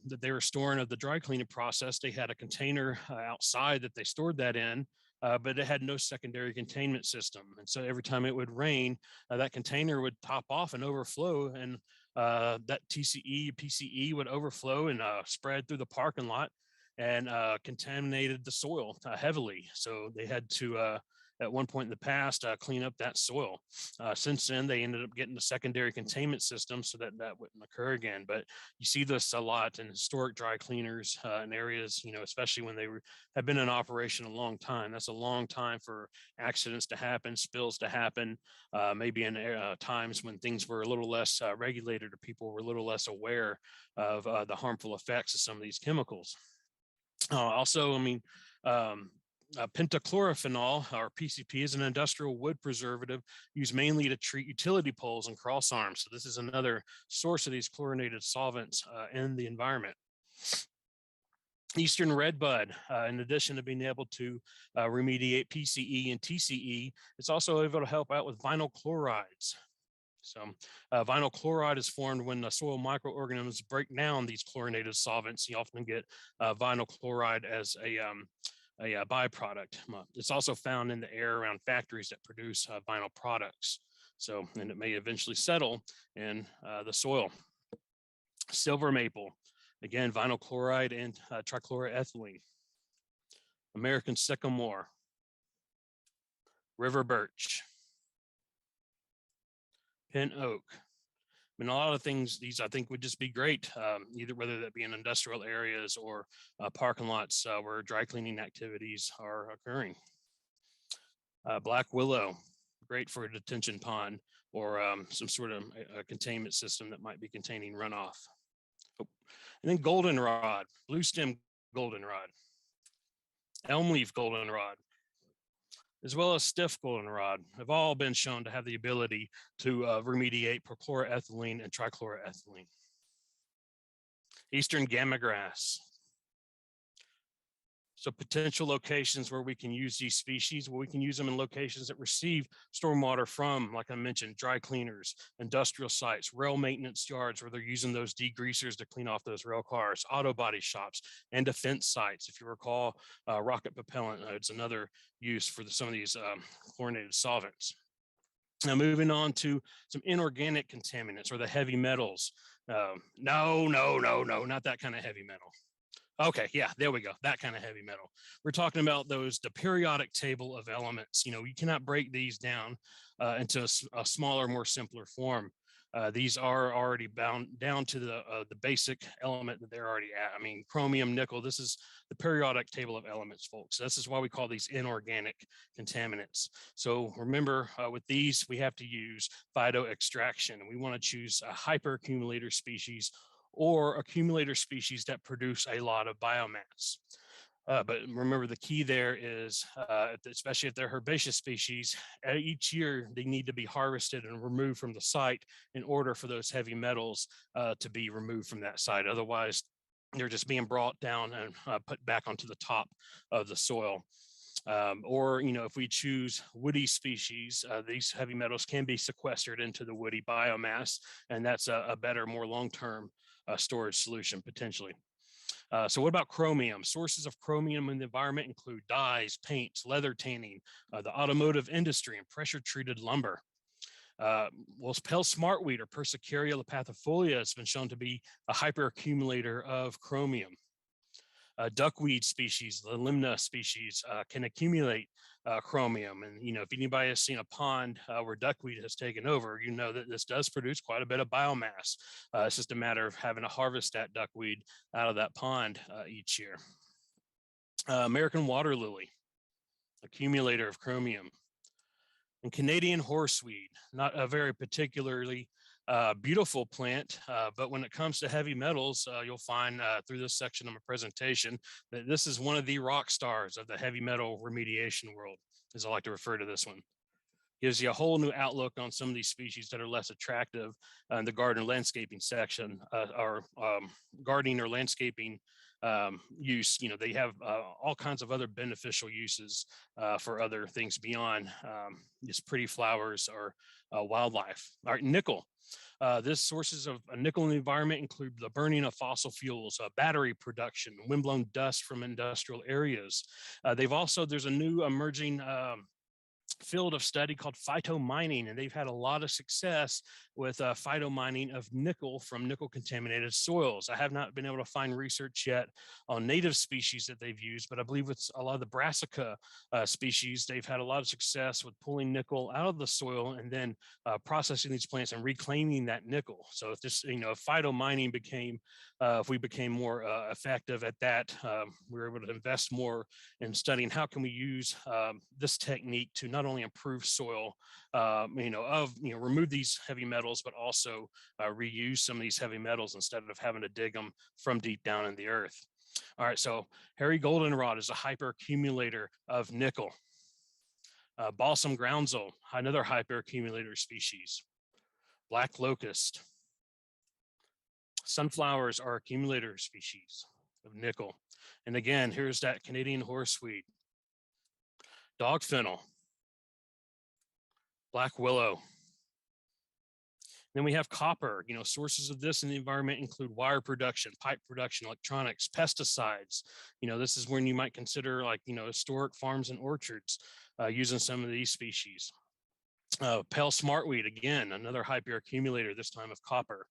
that they were storing of the dry cleaning process, they had a container outside that they stored that in, but it had no secondary containment system. And so every time it would rain, that container would pop off and overflow, and that TCE, PCE would overflow and spread through the parking lot and contaminated the soil heavily. So they had to, at one point in the past, clean up that soil. Since then, they ended up getting a secondary containment system so that that wouldn't occur again. But you see this a lot in historic dry cleaners in areas, especially when they have been in operation a long time. That's a long time for accidents to happen, spills to happen, maybe in times when things were a little less regulated, or people were a little less aware of the harmful effects of some of these chemicals. Pentachlorophenol, or PCP, is an industrial wood preservative used mainly to treat utility poles and cross arms. So this is another source of these chlorinated solvents in the environment. Eastern redbud, in addition to being able to remediate PCE and TCE, it's also able to help out with vinyl chlorides. So vinyl chloride is formed when the soil microorganisms break down these chlorinated solvents. You often get vinyl chloride as a byproduct. It's also found in the air around factories that produce vinyl products. So, and it may eventually settle in the soil. Silver maple, again, vinyl chloride and trichloroethylene. American sycamore. River birch. Pin oak. mean, a lot of things, these I think would just be great, either whether that be in industrial areas or parking lots where dry cleaning activities are occurring. Black willow, great for a detention pond or some sort of a containment system that might be containing runoff. Oh. And then goldenrod, blue stem goldenrod, elm leaf goldenrod, as well as stiff goldenrod have all been shown to have the ability to remediate perchloroethylene and trichloroethylene. Eastern gamagrass. So potential locations where we can use these species, well, we can use them in locations that receive stormwater from, like I mentioned, dry cleaners, industrial sites, rail maintenance yards where they're using those degreasers to clean off those rail cars, auto body shops, and defense sites. If you recall, rocket propellant, it's another use for some of these chlorinated solvents. Now, moving on to some inorganic contaminants or the heavy metals. No, not that kind of heavy metal. Okay, yeah, there we go. That kind of heavy metal. We're talking about the periodic table of elements. You know, you cannot break these down into a smaller, more simpler form. These are already bound down to the basic element that they're already at. I mean, chromium, nickel, this is the periodic table of elements, folks. This is why we call these inorganic contaminants. So remember, with these, we have to use phytoextraction. We want to choose a hyperaccumulator species or accumulator species that produce a lot of biomass. But remember, the key there is, especially if they're herbaceous species, each year they need to be harvested and removed from the site in order for those heavy metals to be removed from that site. Otherwise, they're just being brought down and put back onto the top of the soil. Or, you know, if we choose woody species, these heavy metals can be sequestered into the woody biomass, and that's a better, more long-term storage solution potentially. So what about chromium? Sources of chromium in the environment include dyes, paints, leather tanning, the automotive industry, and pressure-treated lumber. Well, pale smartweed or Persicaria lapathifolia has been shown to be a hyperaccumulator of chromium. Duckweed species, the limna species, can accumulate chromium. And, you know, if anybody has seen a pond where duckweed has taken over, you know that this does produce quite a bit of biomass. It's just a matter of having to harvest that duckweed out of that pond each year. American water lily, accumulator of chromium. And Canadian horseweed, not a very particularly beautiful plant, but when it comes to heavy metals, you'll find through this section of my presentation that this is one of the rock stars of the heavy metal remediation world, as I like to refer to this one. Gives you a whole new outlook on some of these species that are less attractive in the garden or landscaping section, or gardening or landscaping use. You know, they have all kinds of other beneficial uses for other things beyond just pretty flowers or wildlife. All right, nickel. This sources of nickel in the environment include the burning of fossil fuels, battery production, windblown dust from industrial areas. There's a new emerging field of study called phytomining, and they've had a lot of success with phytomining of nickel from nickel contaminated soils. I have not been able to find research yet on native species that they've used, but I believe with a lot of the brassica species, they've had a lot of success with pulling nickel out of the soil and then processing these plants and reclaiming that nickel. So if this, you know, if phytomining became, if we became more effective at that, we were able to invest more in studying how can we use this technique to not only improve soil, remove these heavy metals, but also reuse some of these heavy metals instead of having to dig them from deep down in the earth. All right, so hairy goldenrod is a hyperaccumulator of nickel. Balsam groundsel, another hyperaccumulator species. Black locust. Sunflowers are accumulator species of nickel. And again, here's that Canadian horseweed. Dog fennel. Black willow. Then we have copper. You know, sources of this in the environment include wire production, pipe production, electronics, pesticides. You know, this is when you might consider, like, you know, historic farms and orchards using some of these species. Pale smartweed, again, another hyperaccumulator, this time of copper.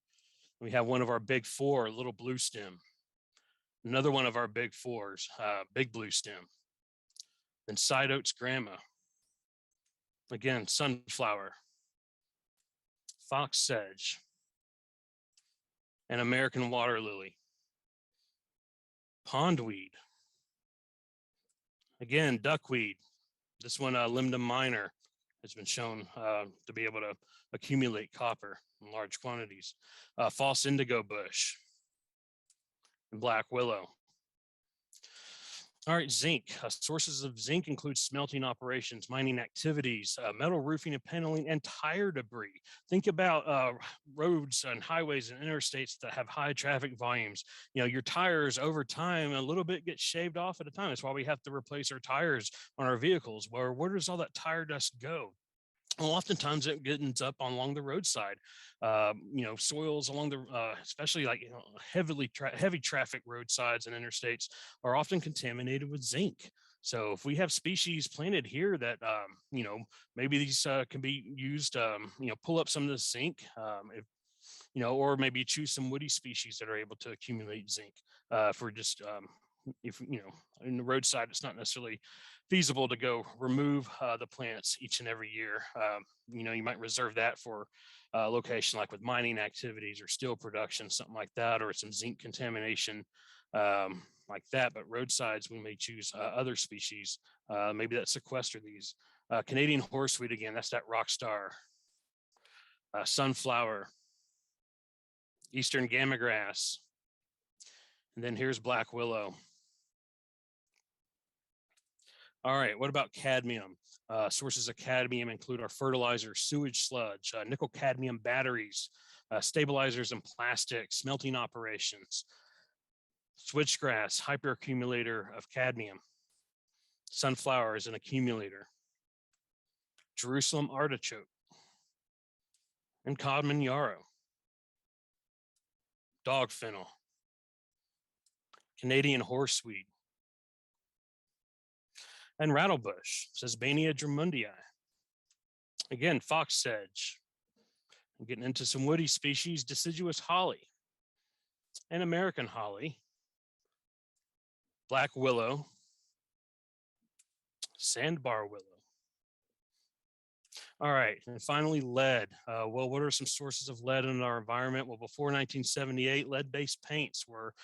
We have one of our big four, little blue stem. Another one of our big fours, big blue stem. Then side oats grama. Again, sunflower. Fox sedge. and American water lily. Pondweed. Again, duckweed. This one, Limnum minor, has been shown to be able to accumulate copper in large quantities. False indigo bush and black willow. All right, zinc. Sources of zinc include smelting operations, mining activities, metal roofing and paneling, and tire debris. Think about roads and highways and interstates that have high traffic volumes. You know, your tires over time, a little bit gets shaved off at a time. That's why we have to replace our tires on our vehicles. Where does all that tire dust go? Well, oftentimes it ends up along the roadside, you know, soils along the, especially like, you know, heavy traffic roadsides and interstates are often contaminated with zinc. So if we have species planted here that, you know, maybe these can be used, you know, pull up some of the zinc, if, you know, or maybe choose some woody species that are able to accumulate zinc for just, if, you know, in the roadside, it's not necessarily feasible to go remove the plants each and every year. You know, you might reserve that for a location like with mining activities or steel production, something like that, or some zinc contamination like that. But roadsides, we may choose other species, maybe that sequester these. Canadian horseweed, again, that's that rock star. Sunflower, eastern gamagrass, and then here's black willow. All right, what about cadmium? Sources of cadmium include our fertilizer, sewage sludge, nickel cadmium batteries, stabilizers and plastics, smelting operations, switchgrass, hyperaccumulator of cadmium, sunflower is an accumulator, Jerusalem artichoke, and codman yarrow, dog fennel, Canadian horseweed, and rattlebush, Sesbania drumundii. Again, fox sedge. I'm getting into some woody species, deciduous holly, and American holly, black willow, sandbar willow. All right, and finally lead. Well, what are some sources of lead in our environment? Well, before 1978, lead-based paints were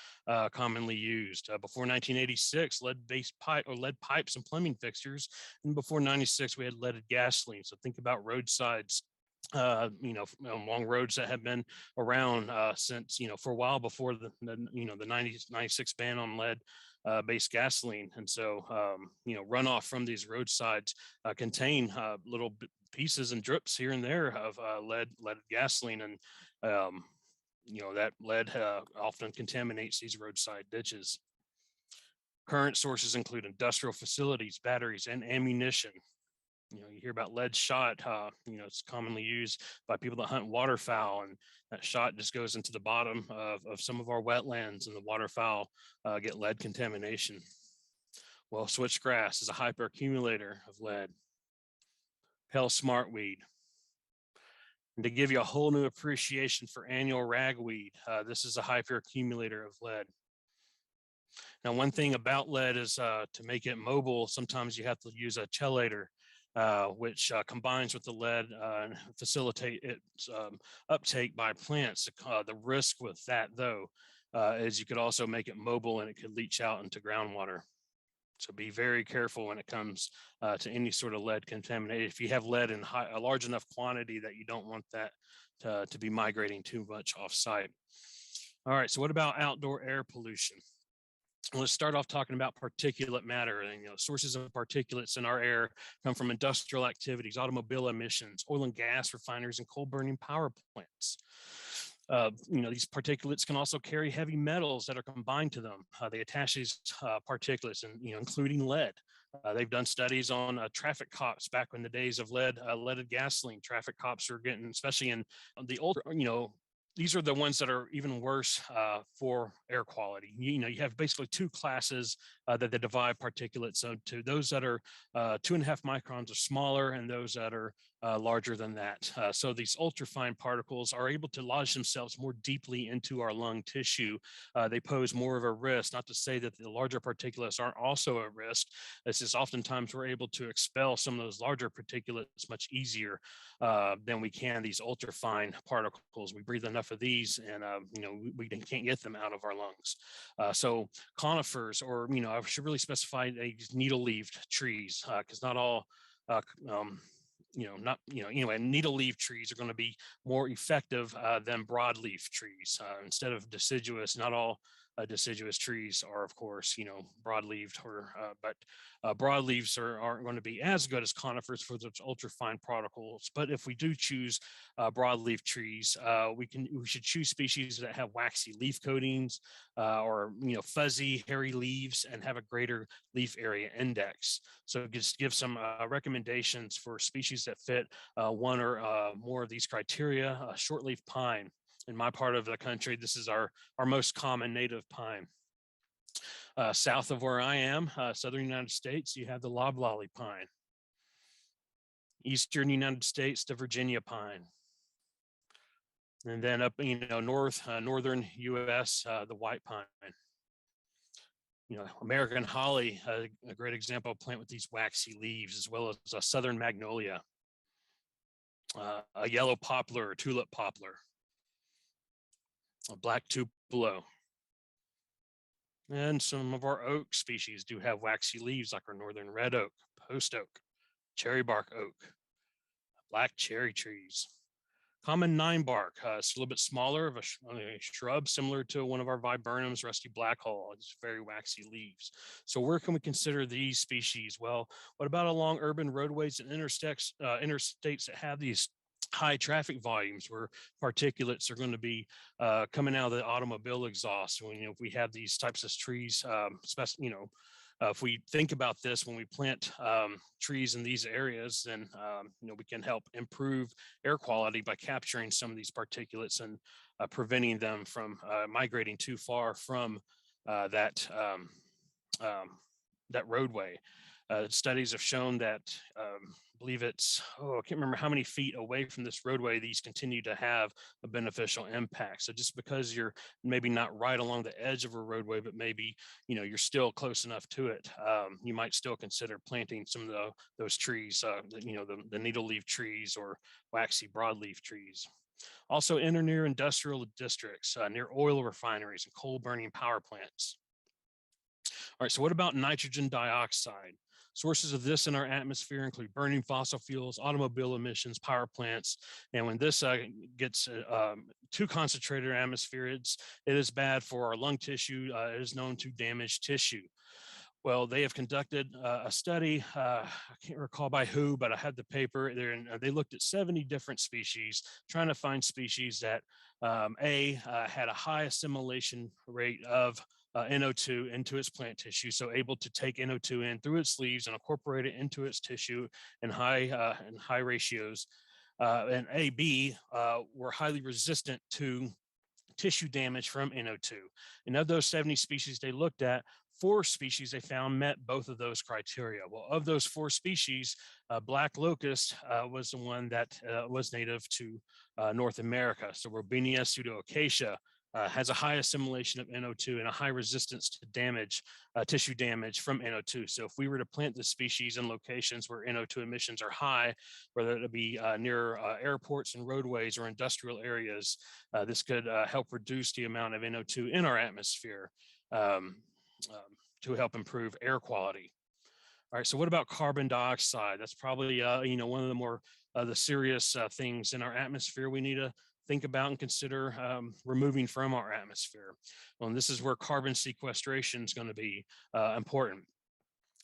commonly used. Before 1986, lead-based pipe or lead pipes and plumbing fixtures. And before 96, we had leaded gasoline. So think about roadsides, you know, long roads that have been around since, you know, for a while before the you know, the 96 ban on lead based gasoline. And so, you know, runoff from these roadsides contain little pieces and drips here and there of leaded gasoline. And, you know, that lead often contaminates these roadside ditches. Current sources include industrial facilities, batteries, and ammunition. You know, you hear about lead shot, you know, it's commonly used by people that hunt waterfowl, and that shot just goes into the bottom of some of our wetlands, and the waterfowl get lead contamination. Well, switchgrass is a hyperaccumulator of lead. Pale smartweed. And to give you a whole new appreciation for annual ragweed, this is a hyperaccumulator of lead. Now, one thing about lead is to make it mobile, sometimes you have to use a chelator, which combines with the lead and facilitate its uptake by plants. The risk with that, though, is you could also make it mobile and it could leach out into groundwater. So be very careful when it comes to any sort of lead contamination. If you have lead in a large enough quantity that you don't want that to be migrating too much off-site. All right, so what about outdoor air pollution? Let's start off talking about particulate matter. And, you know, sources of particulates in our air come from industrial activities, automobile emissions, oil and gas refineries, and coal burning power plants. You know, these particulates can also carry heavy metals that are combined to them. They attach these particulates, and, you know, including lead. They've done studies on traffic cops back in the days of leaded gasoline. Traffic cops are getting, especially in the older, you know, these are the ones that are even worse for air quality. You know, you have basically two classes that they divide particulates into: those that are 2.5 microns or smaller, and those that are larger than that. So these ultrafine particles are able to lodge themselves more deeply into our lung tissue. They pose more of a risk. Not to say that the larger particulates aren't also a risk. It's just oftentimes we're able to expel some of those larger particulates much easier than we can these ultrafine particles. We breathe enough off of these, and we can't get them out of our lungs. So conifers, or I should really specify these needle-leaved trees, because not all needle-leaf trees are going to be more effective than broadleaf trees. Instead of deciduous, not all deciduous trees are, of course, broadleaved, but broadleaves aren't going to be as good as conifers for those ultrafine particles. But if we do choose broadleaf trees, we should choose species that have waxy leaf coatings, or fuzzy, hairy leaves, and have a greater leaf area index. So just give some recommendations for species that fit one or more of these criteria. Shortleaf pine. In my part of the country, this is our most common native pine. South of where I am, southern United States, you have the loblolly pine. Eastern United States, the Virginia pine. And then up, northern U.S., the white pine. American holly, a great example of plant with these waxy leaves, as well as a southern magnolia, a yellow poplar or tulip poplar, a black tupelo. And some of our oak species do have waxy leaves, like our northern red oak, post oak, cherry bark oak, black cherry trees. Common nine bark, it's a little bit smaller of a shrub, similar to one of our viburnums, rusty blackhaw. It's very waxy leaves. So where can we consider these species? Well, what about along urban roadways and interstates that have these high traffic volumes, where particulates are going to be coming out of the automobile exhaust? If we have these types of trees, if we think about this when we plant trees in these areas, then we can help improve air quality by capturing some of these particulates and preventing them from migrating too far from that roadway. Studies have shown that I believe it's, I can't remember how many feet away from this roadway these continue to have a beneficial impact. So just because you're maybe not right along the edge of a roadway, but maybe, you're still close enough to it, you might still consider planting some of those trees, the needle leaf trees or waxy broadleaf trees. Also enter near industrial districts, near oil refineries and coal burning power plants. All right, so what about nitrogen dioxide? Sources of this in our atmosphere include burning fossil fuels, automobile emissions, power plants. And when this gets too concentrated in our atmosphere, it is bad for our lung tissue. It is known to damage tissue. Well, they have conducted a study, I can't recall by who, but I had the paper there, and they looked at 70 different species, trying to find species that had a high assimilation rate of NO2 into its plant tissue, so able to take NO2 in through its leaves and incorporate it into its tissue in high ratios. And B were highly resistant to tissue damage from NO2. And of those 70 species they looked at, 4 species they found met both of those criteria. Well, of those 4 species, black locust was the one that was native to North America. So Robinia pseudoacacia has a high assimilation of NO2 and a high resistance to tissue damage from NO2. So if we were to plant this species in locations where NO2 emissions are high, whether it be near airports and roadways or industrial areas, this could help reduce the amount of NO2 in our atmosphere to help improve air quality. All right, so what about carbon dioxide? That's probably one of the more the serious things in our atmosphere we need to think about and consider removing from our atmosphere. Well, and this is where carbon sequestration is going to be important.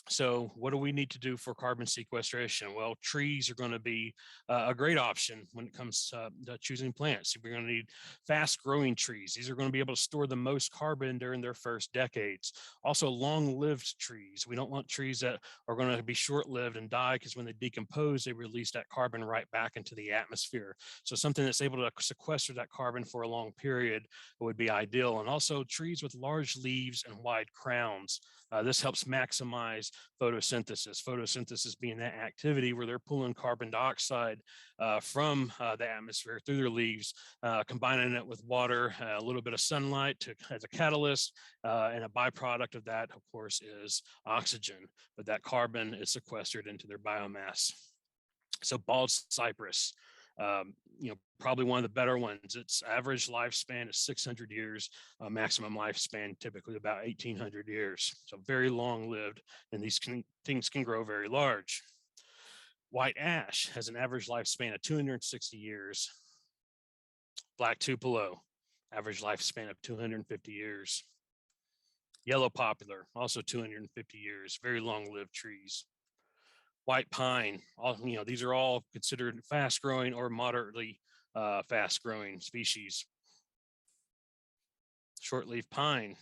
So what do we need to do for carbon sequestration? Well, trees are going to be a great option when it comes to choosing plants. We're going to need fast growing trees. These are going to be able to store the most carbon during their first decades. Also long-lived trees. We don't want trees that are going to be short-lived and die, because when they decompose, they release that carbon right back into the atmosphere. So something that's able to sequester that carbon for a long period would be ideal. And also trees with large leaves and wide crowns. This helps maximize photosynthesis. Photosynthesis being that activity where they're pulling carbon dioxide from the atmosphere through their leaves, combining it with water, a little bit of sunlight as a catalyst, and a byproduct of that, of course, is oxygen. But that carbon is sequestered into their biomass. So bald cypress. Probably one of the better ones. Its average lifespan is 600 years, maximum lifespan typically about 1,800 years. So very long lived, and these things can grow very large. White ash has an average lifespan of 260 years. Black tupelo, average lifespan of 250 years. Yellow poplar, also 250 years, very long-lived trees. White pine, these are all considered fast-growing or moderately fast-growing species. Shortleaf pine,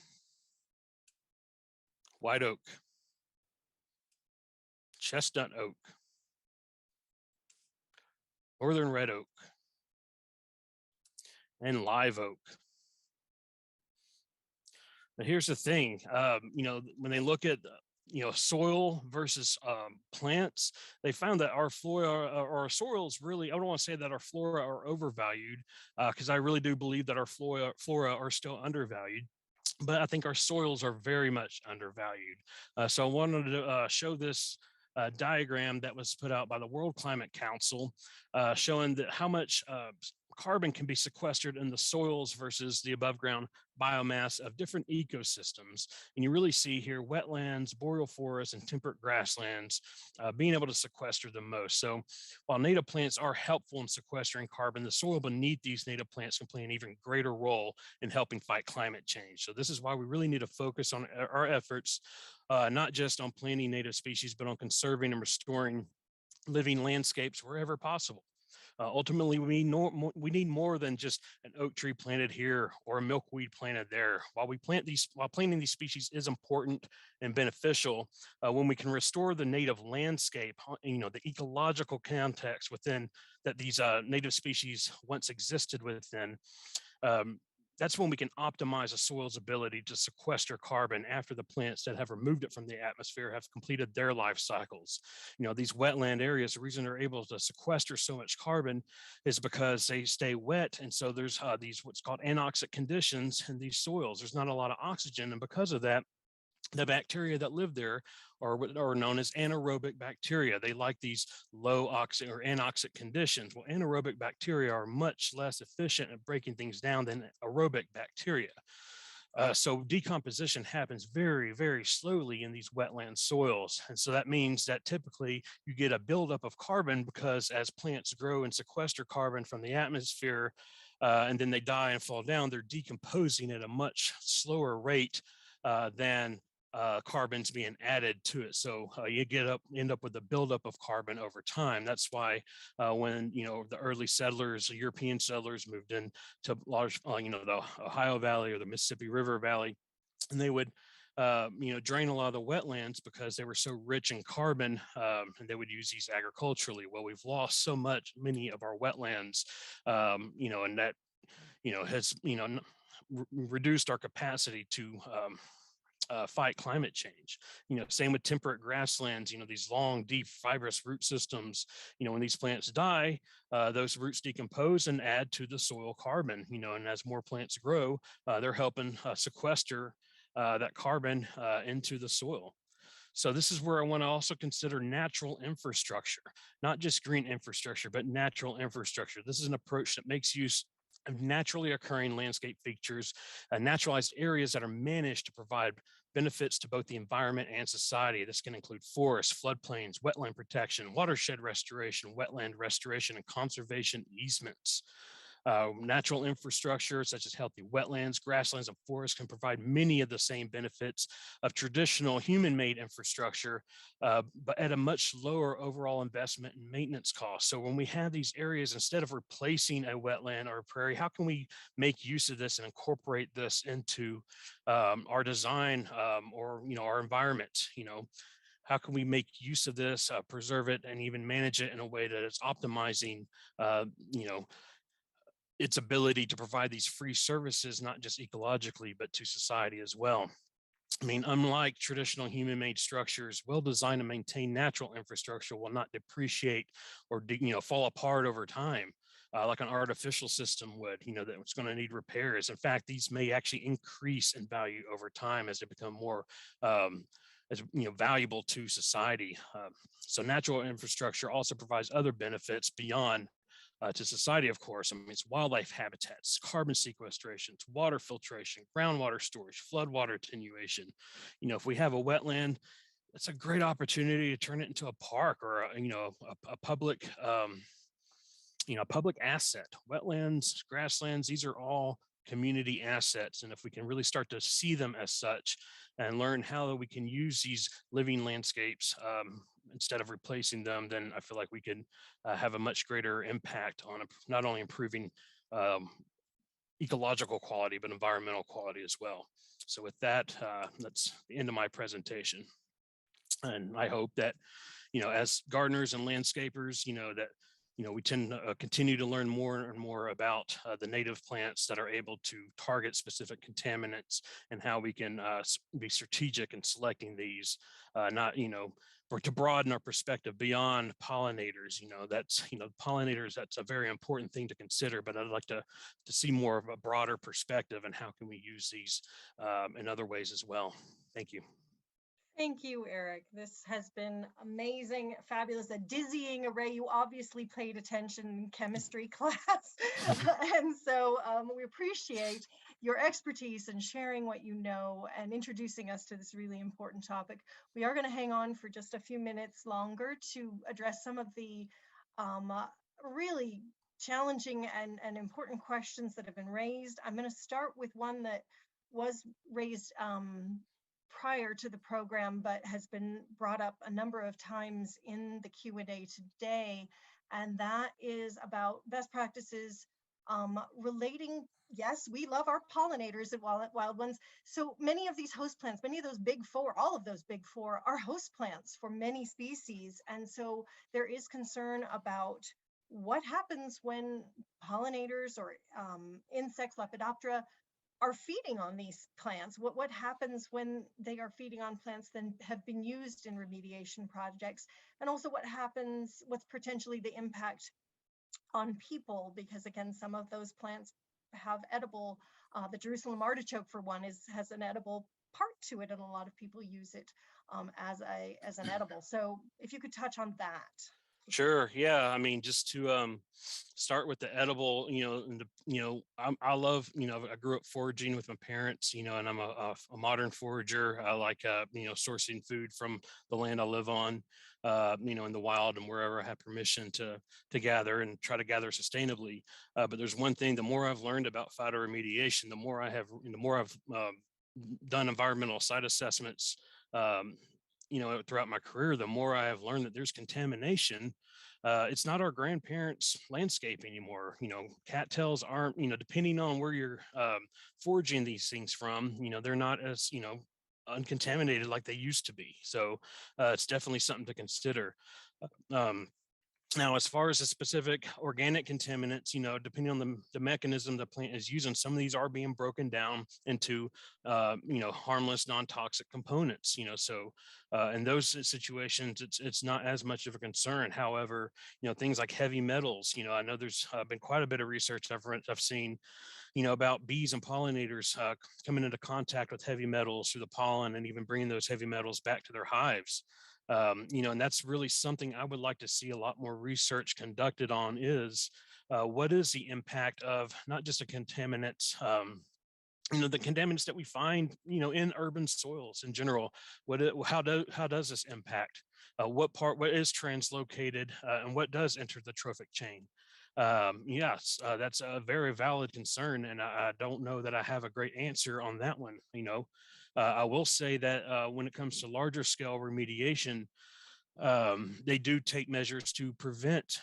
white oak, chestnut oak, northern red oak, and live oak. But here's the thing, when they look at soil versus plants, they found that our flora or our soils really, I don't want to say that our flora are overvalued, because I really do believe that our flora are still undervalued. But I think our soils are very much undervalued. So I wanted to show this diagram that was put out by the World Climate Council, showing that how much carbon can be sequestered in the soils versus the above ground biomass of different ecosystems. And you really see here wetlands, boreal forests, and temperate grasslands being able to sequester the most. So while native plants are helpful in sequestering carbon, the soil beneath these native plants can play an even greater role in helping fight climate change. So this is why we really need to focus on our efforts, not just on planting native species, but on conserving and restoring living landscapes wherever possible. Ultimately, we need more than just an oak tree planted here or a milkweed planted there. While planting these species is important and beneficial, when we can restore the native landscape, the ecological context within that these native species once existed within, that's when we can optimize a soil's ability to sequester carbon after the plants that have removed it from the atmosphere have completed their life cycles. These wetland areas, the reason they're able to sequester so much carbon is because they stay wet. And so there's these what's called anoxic conditions in these soils. There's not a lot of oxygen. And because of that, the bacteria that live there are what are known as anaerobic bacteria. They like these low oxygen or anoxic conditions. Well, anaerobic bacteria are much less efficient at breaking things down than aerobic bacteria. So decomposition happens very, very slowly in these wetland soils. And so that means that typically you get a buildup of carbon because as plants grow and sequester carbon from the atmosphere, and then they die and fall down, they're decomposing at a much slower rate than carbon's being added to it. So you end up with a buildup of carbon over time. That's why when the early settlers, European settlers, moved in to large, the Ohio Valley or the Mississippi River Valley, and they would drain a lot of the wetlands because they were so rich in carbon, and they would use these agriculturally. Well, we've lost many of our wetlands, and that has reduced our capacity to fight climate change. Same with temperate grasslands, these long, deep, fibrous root systems, when these plants die, those roots decompose and add to the soil carbon, and as more plants grow, they're helping sequester that carbon into the soil. So this is where I want to also consider natural infrastructure, not just green infrastructure, but natural infrastructure. This is an approach that makes use of naturally occurring landscape features, naturalized areas that are managed to provide benefits to both the environment and society. This can include forests, floodplains, wetland protection, watershed restoration, wetland restoration, and conservation easements. Natural infrastructure such as healthy wetlands, grasslands, and forests can provide many of the same benefits of traditional human-made infrastructure, but at a much lower overall investment and maintenance cost. So when we have these areas, instead of replacing a wetland or a prairie, how can we make use of this and incorporate this into our design or our environment? How can we make use of this, preserve it, and even manage it in a way that is optimizing, its ability to provide these free services, not just ecologically, but to society as well. I mean, unlike traditional human-made structures, well-designed and maintained natural infrastructure will not depreciate or fall apart over time, like an artificial system would. That it's going to need repairs. In fact, these may actually increase in value over time as they become more valuable to society. So natural infrastructure also provides other benefits beyond to society, of course. I mean, it's wildlife habitats, carbon sequestration, it's water filtration, groundwater storage, floodwater attenuation. If we have a wetland, it's a great opportunity to turn it into a park or a public public asset. Wetlands, grasslands, these are all community assets. And if we can really start to see them as such and learn how we can use these living landscapes instead of replacing them, then I feel like we can have a much greater impact on not only improving ecological quality, but environmental quality as well. So with that, that's the end of my presentation. And I hope that, as gardeners and landscapers, that we tend to continue to learn more and more about the native plants that are able to target specific contaminants and how we can be strategic in selecting these, not, or to broaden our perspective beyond pollinators. Pollinators, that's a very important thing to consider, but I'd like to see more of a broader perspective and how can we use these in other ways as well. Thank you. Thank you, Eric. This has been amazing, fabulous, a dizzying array. You obviously paid attention in chemistry class. And so we appreciate your expertise and sharing what you know and introducing us to this really important topic. We are going to hang on for just a few minutes longer to address some of the really challenging and important questions that have been raised. I'm going to start with one that was raised prior to the program, but has been brought up a number of times in the Q&A today. And that is about best practices relating, yes, we love our pollinators at Wild Ones. So many of these host plants, many of those big four, all of those big four are host plants for many species. And so there is concern about what happens when pollinators or insects, Lepidoptera, are feeding on these plants. What happens when they are feeding on plants that have been used in remediation projects? And also what's potentially the impact on people? Because again, some of those plants have edible, the Jerusalem artichoke for one has an edible part to it, and a lot of people use it as an edible. So if you could touch on that. Sure. Yeah. I mean, just to start with the edible, I love, I grew up foraging with my parents, and I'm a modern forager. I like, sourcing food from the land I live on, in the wild and wherever I have permission to gather and try to gather sustainably. But there's one thing: the more I've learned about phytoremediation, the more I've done environmental site assessments. Throughout my career, the more I have learned that there's contamination. It's not our grandparents' landscape anymore. Cattails aren't, depending on where you're foraging these things from, they're not as, uncontaminated like they used to be. So it's definitely something to consider. Now, as far as the specific organic contaminants, depending on the mechanism the plant is using, some of these are being broken down into, harmless, non-toxic components. So in those situations, it's not as much of a concern. However, things like heavy metals, I know there's been quite a bit of research I've seen, about bees and pollinators coming into contact with heavy metals through the pollen and even bringing those heavy metals back to their hives. And that's really something I would like to see a lot more research conducted on is what is the impact of not just the contaminants, the contaminants that we find, in urban soils in general. How does this impact? What is translocated and what does enter the trophic chain? Yes, that's a very valid concern, and I don't know that I have a great answer on that one. I will say that when it comes to larger scale remediation, they do take measures to prevent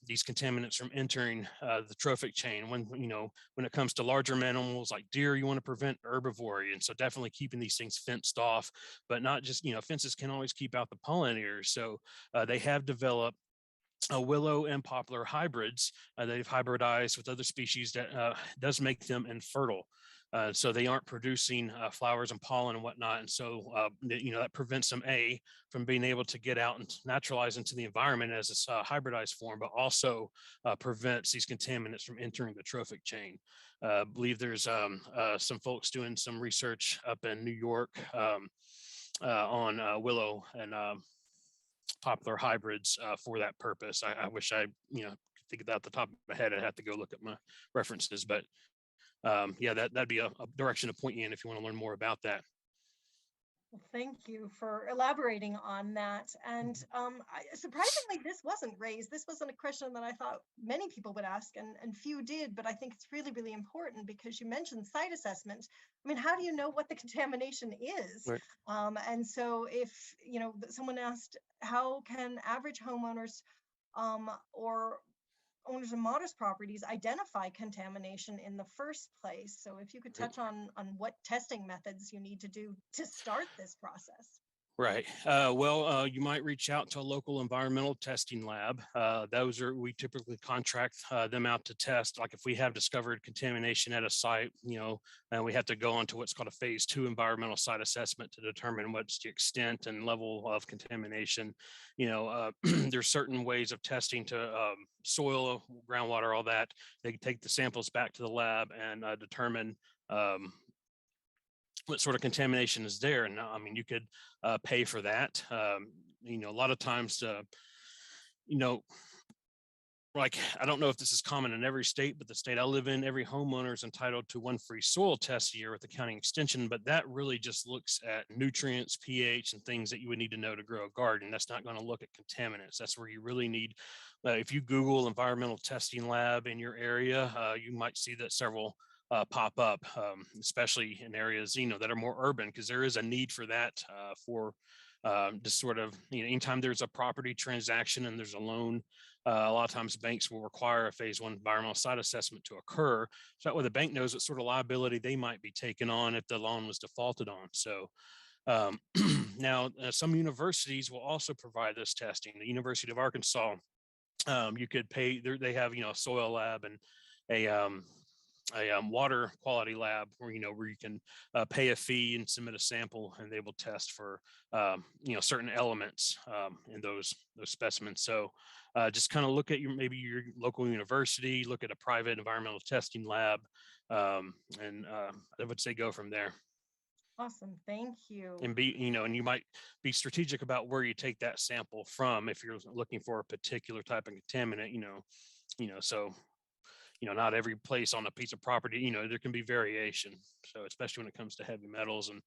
these contaminants from entering the trophic chain. When it comes to larger animals like deer, you want to prevent herbivory, and so definitely keeping these things fenced off. But not just fences can always keep out the pollinators. So they have developed willow and poplar hybrids. They've hybridized with other species that does make them infertile. So they aren't producing flowers and pollen and whatnot. And so, that prevents them, from being able to get out and naturalize into the environment as this hybridized form, but also prevents these contaminants from entering the trophic chain. I believe there's some folks doing some research up in New York on willow and poplar hybrids for that purpose. I wish I, think of that at the top of my head. I'd have to go look at my references, but yeah, that'd be a direction to point you in if you want to learn more about that. Well, thank you for elaborating on that. And surprisingly, this wasn't raised. This wasn't a question that I thought many people would ask, and few did, but I think it's really, really important because you mentioned site assessment. I mean, how do you know what the contamination is? Right. And so if, someone asked, how can average homeowners or owners of modest properties identify contamination in the first place? So if you could touch on what testing methods you need to do to start this process. Right. You might reach out to a local environmental testing lab. We typically contract them out to test. Like if we have discovered contamination at a site, and we have to go on to what's called a phase 2 environmental site assessment to determine what's the extent and level of contamination. There's certain ways of testing to soil, groundwater, all that. They take the samples back to the lab and determine what sort of contamination is there. And I mean, you could pay for that. A lot of times, like, I don't know if this is common in every state, but the state I live in, every homeowner is entitled to one free soil test a year with the county extension, but that really just looks at nutrients, pH, and things that you would need to know to grow a garden. That's not going to look at contaminants. That's where you really need, if you Google environmental testing lab in your area, you might see that several pop up, especially in areas, that are more urban, because there is a need for that for just sort of, anytime there's a property transaction and there's a loan, a lot of times banks will require a phase 1 environmental site assessment to occur. So that way the bank knows what sort of liability they might be taking on if the loan was defaulted on. So now some universities will also provide this testing. The University of Arkansas, you could pay, they have, a soil lab and a water quality lab where you can pay a fee and submit a sample, and they will test for certain elements in those specimens. So just kind of look at maybe your local university, look at a private environmental testing lab, and I would say go from there. Awesome, thank you. And and you might be strategic about where you take that sample from if you're looking for a particular type of contaminant. So not every place on a piece of property, there can be variation. So especially when it comes to heavy metals and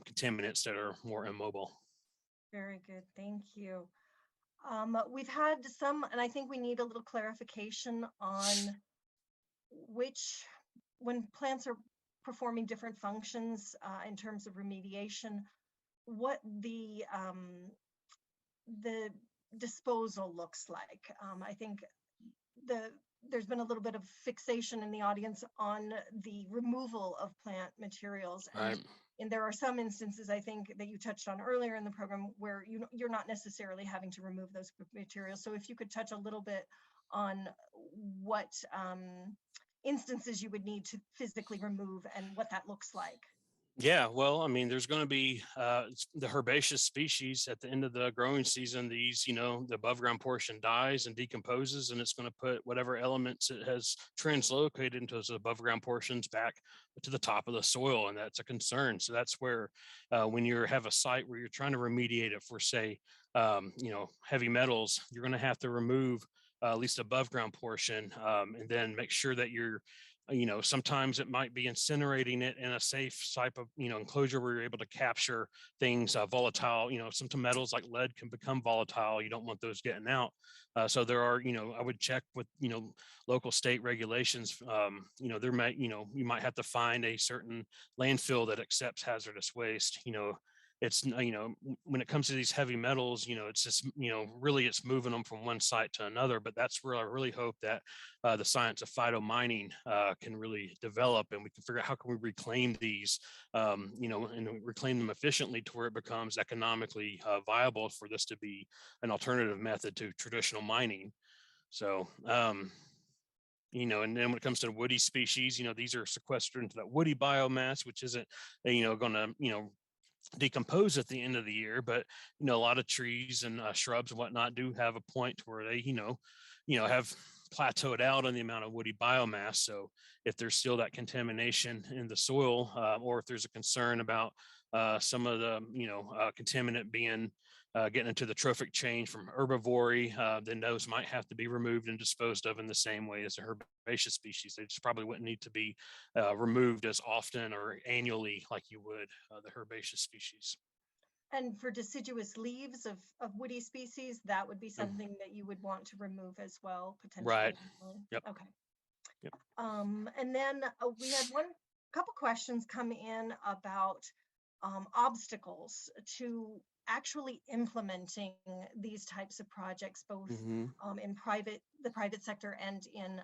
contaminants that are more immobile. Very good, thank you. We've had some, and I think we need a little clarification on when plants are performing different functions in terms of remediation, what the disposal looks like. I think there's been a little bit of fixation in the audience on the removal of plant materials. Right. And there are some instances, I think, that you touched on earlier in the program where you're not necessarily having to remove those materials. So if you could touch a little bit on what instances you would need to physically remove and what that looks like. Yeah, well, I mean, there's going to be the herbaceous species at the end of the growing season. These, the above ground portion dies and decomposes, and it's going to put whatever elements it has translocated into those above ground portions back to the top of the soil, and that's a concern. So that's where when you have a site where you're trying to remediate it for, say, heavy metals, you're going to have to remove at least above ground portion, and then make sure that you're sometimes it might be incinerating it in a safe type of, enclosure where you're able to capture things volatile. Some metals like lead can become volatile. You don't want those getting out. So there are, I would check with, local state regulations. There might, you might have to find a certain landfill that accepts hazardous waste. It's, when it comes to these heavy metals, it's just, really it's moving them from one site to another. But that's where I really hope that the science of phytomining can really develop, and we can figure out how can we reclaim these, and reclaim them efficiently to where it becomes economically viable for this to be an alternative method to traditional mining. So, and then when it comes to woody species, these are sequestered into that woody biomass, which isn't, going to, decompose at the end of the year. But a lot of trees and shrubs and whatnot do have a point where they have plateaued out on the amount of woody biomass. So if there's still that contamination in the soil, or if there's a concern about some of the contaminant being getting into the trophic change from herbivory, then those might have to be removed and disposed of in the same way as the herbaceous species. They just probably wouldn't need to be removed as often or annually like you would the herbaceous species. And for deciduous leaves of woody species, that would be something that you would want to remove as well, Right. potentially. Yep. Okay. Yep. And then we had couple questions come in about obstacles to actually implementing these types of projects, both Mm-hmm. in the private sector and in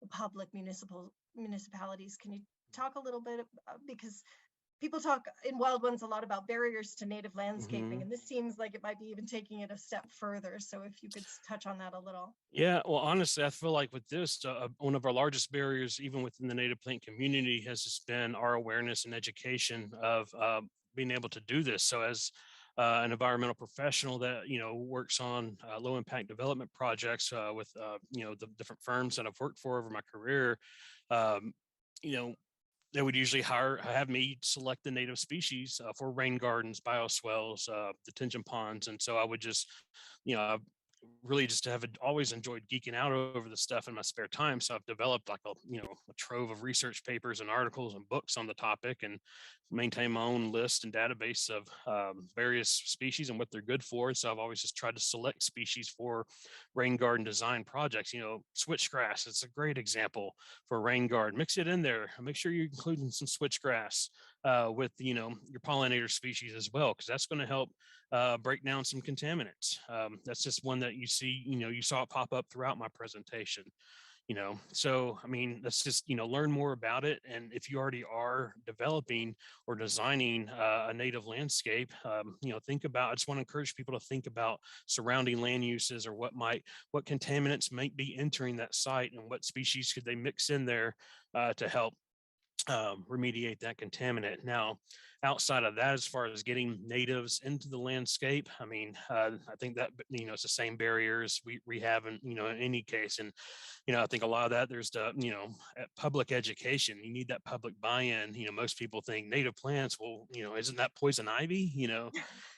the public municipalities. Can you talk a little bit because people talk in Wild Ones a lot about barriers to native landscaping, Mm-hmm. and this seems like it might be even taking it a step further. So if you could touch on that a little. Yeah, well, honestly, I feel like with this, one of our largest barriers, even within the native plant community, has just been our awareness and education of being able to do this. So, as an environmental professional that works on low impact development projects with the different firms that I've worked for over my career, um, you know, they would usually have me select the native species for rain gardens, bioswales, detention ponds, and so I would just, I really just have always enjoyed geeking out over the stuff in my spare time. So I've developed like a trove of research papers and articles and books on the topic, and maintain my own list and database of various species and what they're good for. And so I've always just tried to select species for rain garden design projects. Switchgrass, it's a great example for a rain garden. Mix it in there. Make sure you're including some switchgrass with your pollinator species as well, because that's going to help break down some contaminants. That's just one that you see, you saw it pop up throughout my presentation. So I mean, let's just learn more about it. And if you already are developing or designing a native landscape, think about, I just want to encourage people to think about surrounding land uses, or what contaminants might be entering that site, and what species could they mix in there to help remediate that contaminant. Now, outside of that, as far as getting natives into the landscape, I mean, I think that it's the same barriers we have in any case. And I think a lot of that, there's the public education. You need that public buy-in. Most people think native plants, well, isn't that poison ivy?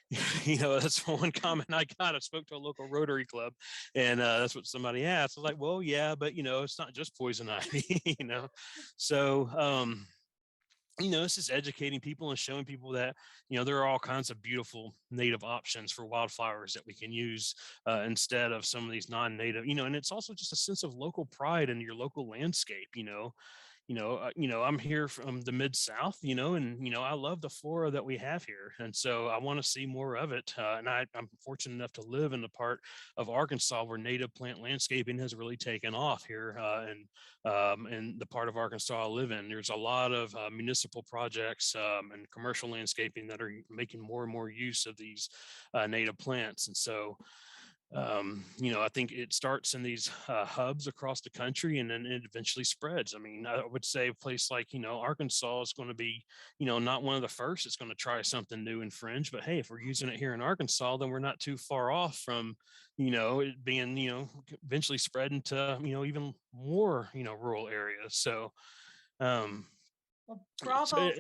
That's one comment I got. I spoke to a local Rotary Club, and that's what somebody asked. I was like, well, yeah, but it's not just poison ivy. So it's just educating people and showing people that there are all kinds of beautiful native options for wildflowers that we can use instead of some of these non-native. And it's also just a sense of local pride in your local landscape. I'm here from the Mid-South, and I love the flora that we have here, and so I want to see more of it. And I'm fortunate enough to live in the part of Arkansas where native plant landscaping has really taken off here, and the part of Arkansas I live in. There's a lot of municipal projects and commercial landscaping that are making more and more use of these native plants, and so. I think it starts in these hubs across the country, and then it eventually spreads. I mean, I would say a place like, Arkansas is going to be, not one of the first. It's going to try something new and fringe, but hey, if we're using it here in Arkansas, then we're not too far off from, it being, eventually spreading to, even more, rural areas. So, Well, so bravo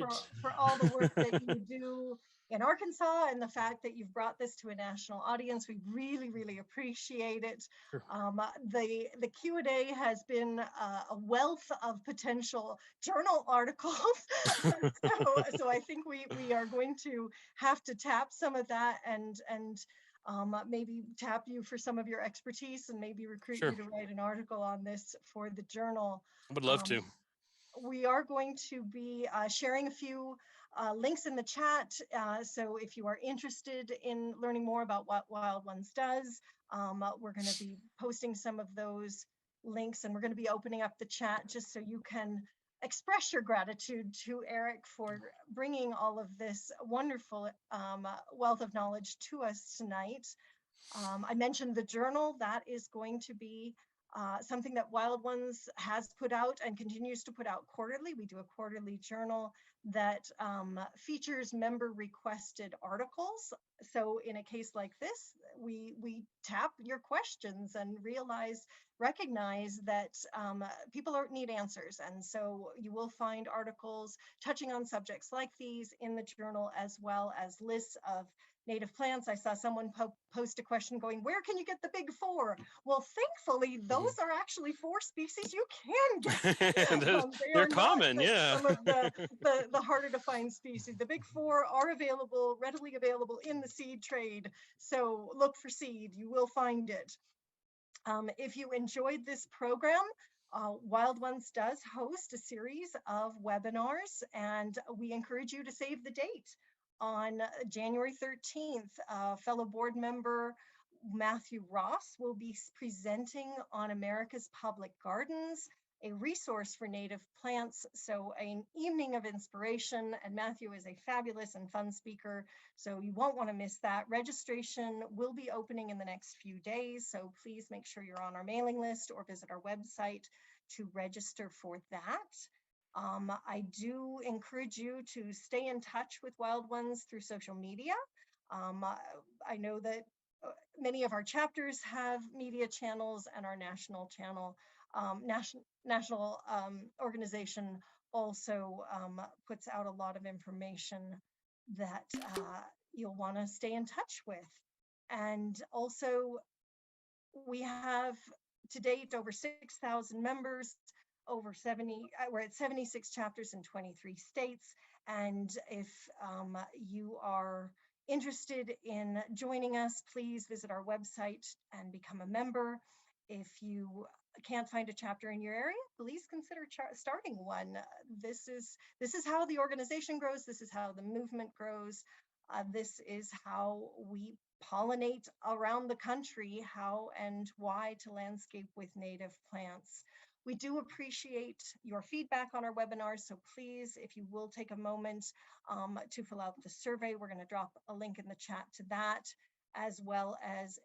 for all the work that you do in Arkansas, and the fact that you've brought this to a national audience. We really, really appreciate it. Sure. The Q&A has been a wealth of potential journal articles. so I think we are going to have to tap some of that, and maybe tap you for some of your expertise, and maybe recruit Sure. you to write an article on this for the journal. I would love to. We are going to be sharing a few links in the chat. So if you are interested in learning more about what Wild Ones does, we're going to be posting some of those links, and we're going to be opening up the chat just so you can express your gratitude to Eric for bringing all of this wonderful wealth of knowledge to us tonight. I mentioned the journal. That is going to be something that Wild Ones has put out and continues to put out quarterly. We do a quarterly journal that features member requested articles. So in a case like this, we tap your questions and recognize that people need answers. And so you will find articles touching on subjects like these in the journal, as well as lists of native plants. I saw someone post a question going, where can you get the big four? Well, thankfully, those are actually 4 species you can get. they're, They they're are not common, like yeah. some of the harder to find species. The big four are available, readily available in the seed trade. So look for seed, you will find it. If you enjoyed this program, Wild Ones does host a series of webinars, and we encourage you to save the date. On January 13th, fellow board member Matthew Ross will be presenting on America's Public Gardens, a resource for native plants. So an evening of inspiration, and Matthew is a fabulous and fun speaker, so you won't want to miss that. Registration will be opening in the next few days, so please make sure you're on our mailing list or visit our website to register for that. I do encourage you to stay in touch with Wild Ones through social media. I know that many of our chapters have media channels, and our national channel, national organization also puts out a lot of information that you'll want to stay in touch with. And also, we have to date over 6,000 members, over 70, we're at 76 chapters in 23 states. And if you are interested in joining us, please visit our website and become a member. If you can't find a chapter in your area, please consider starting one. This is how the organization grows. This is how the movement grows. This is how we pollinate around the country, how and why to landscape with native plants. We do appreciate your feedback on our webinars, so please, if you will take a moment to fill out the survey, we're going to drop a link in the chat to that, as well as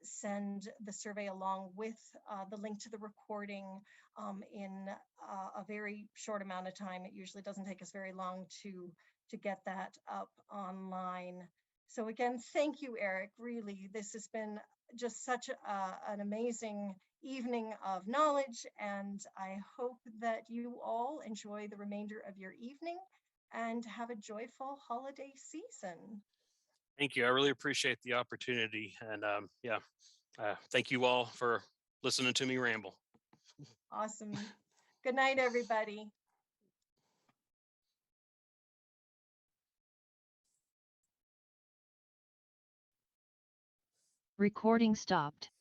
send the survey along with the link to the recording in a very short amount of time. It usually doesn't take us very long to get that up online. So again, thank you, Eric. Really, this has been just such an amazing evening of knowledge, and I hope that you all enjoy the remainder of your evening and have a joyful holiday season. Thank you. I really appreciate the opportunity, and thank you all for listening to me ramble. Awesome. Good night, everybody. Recording stopped.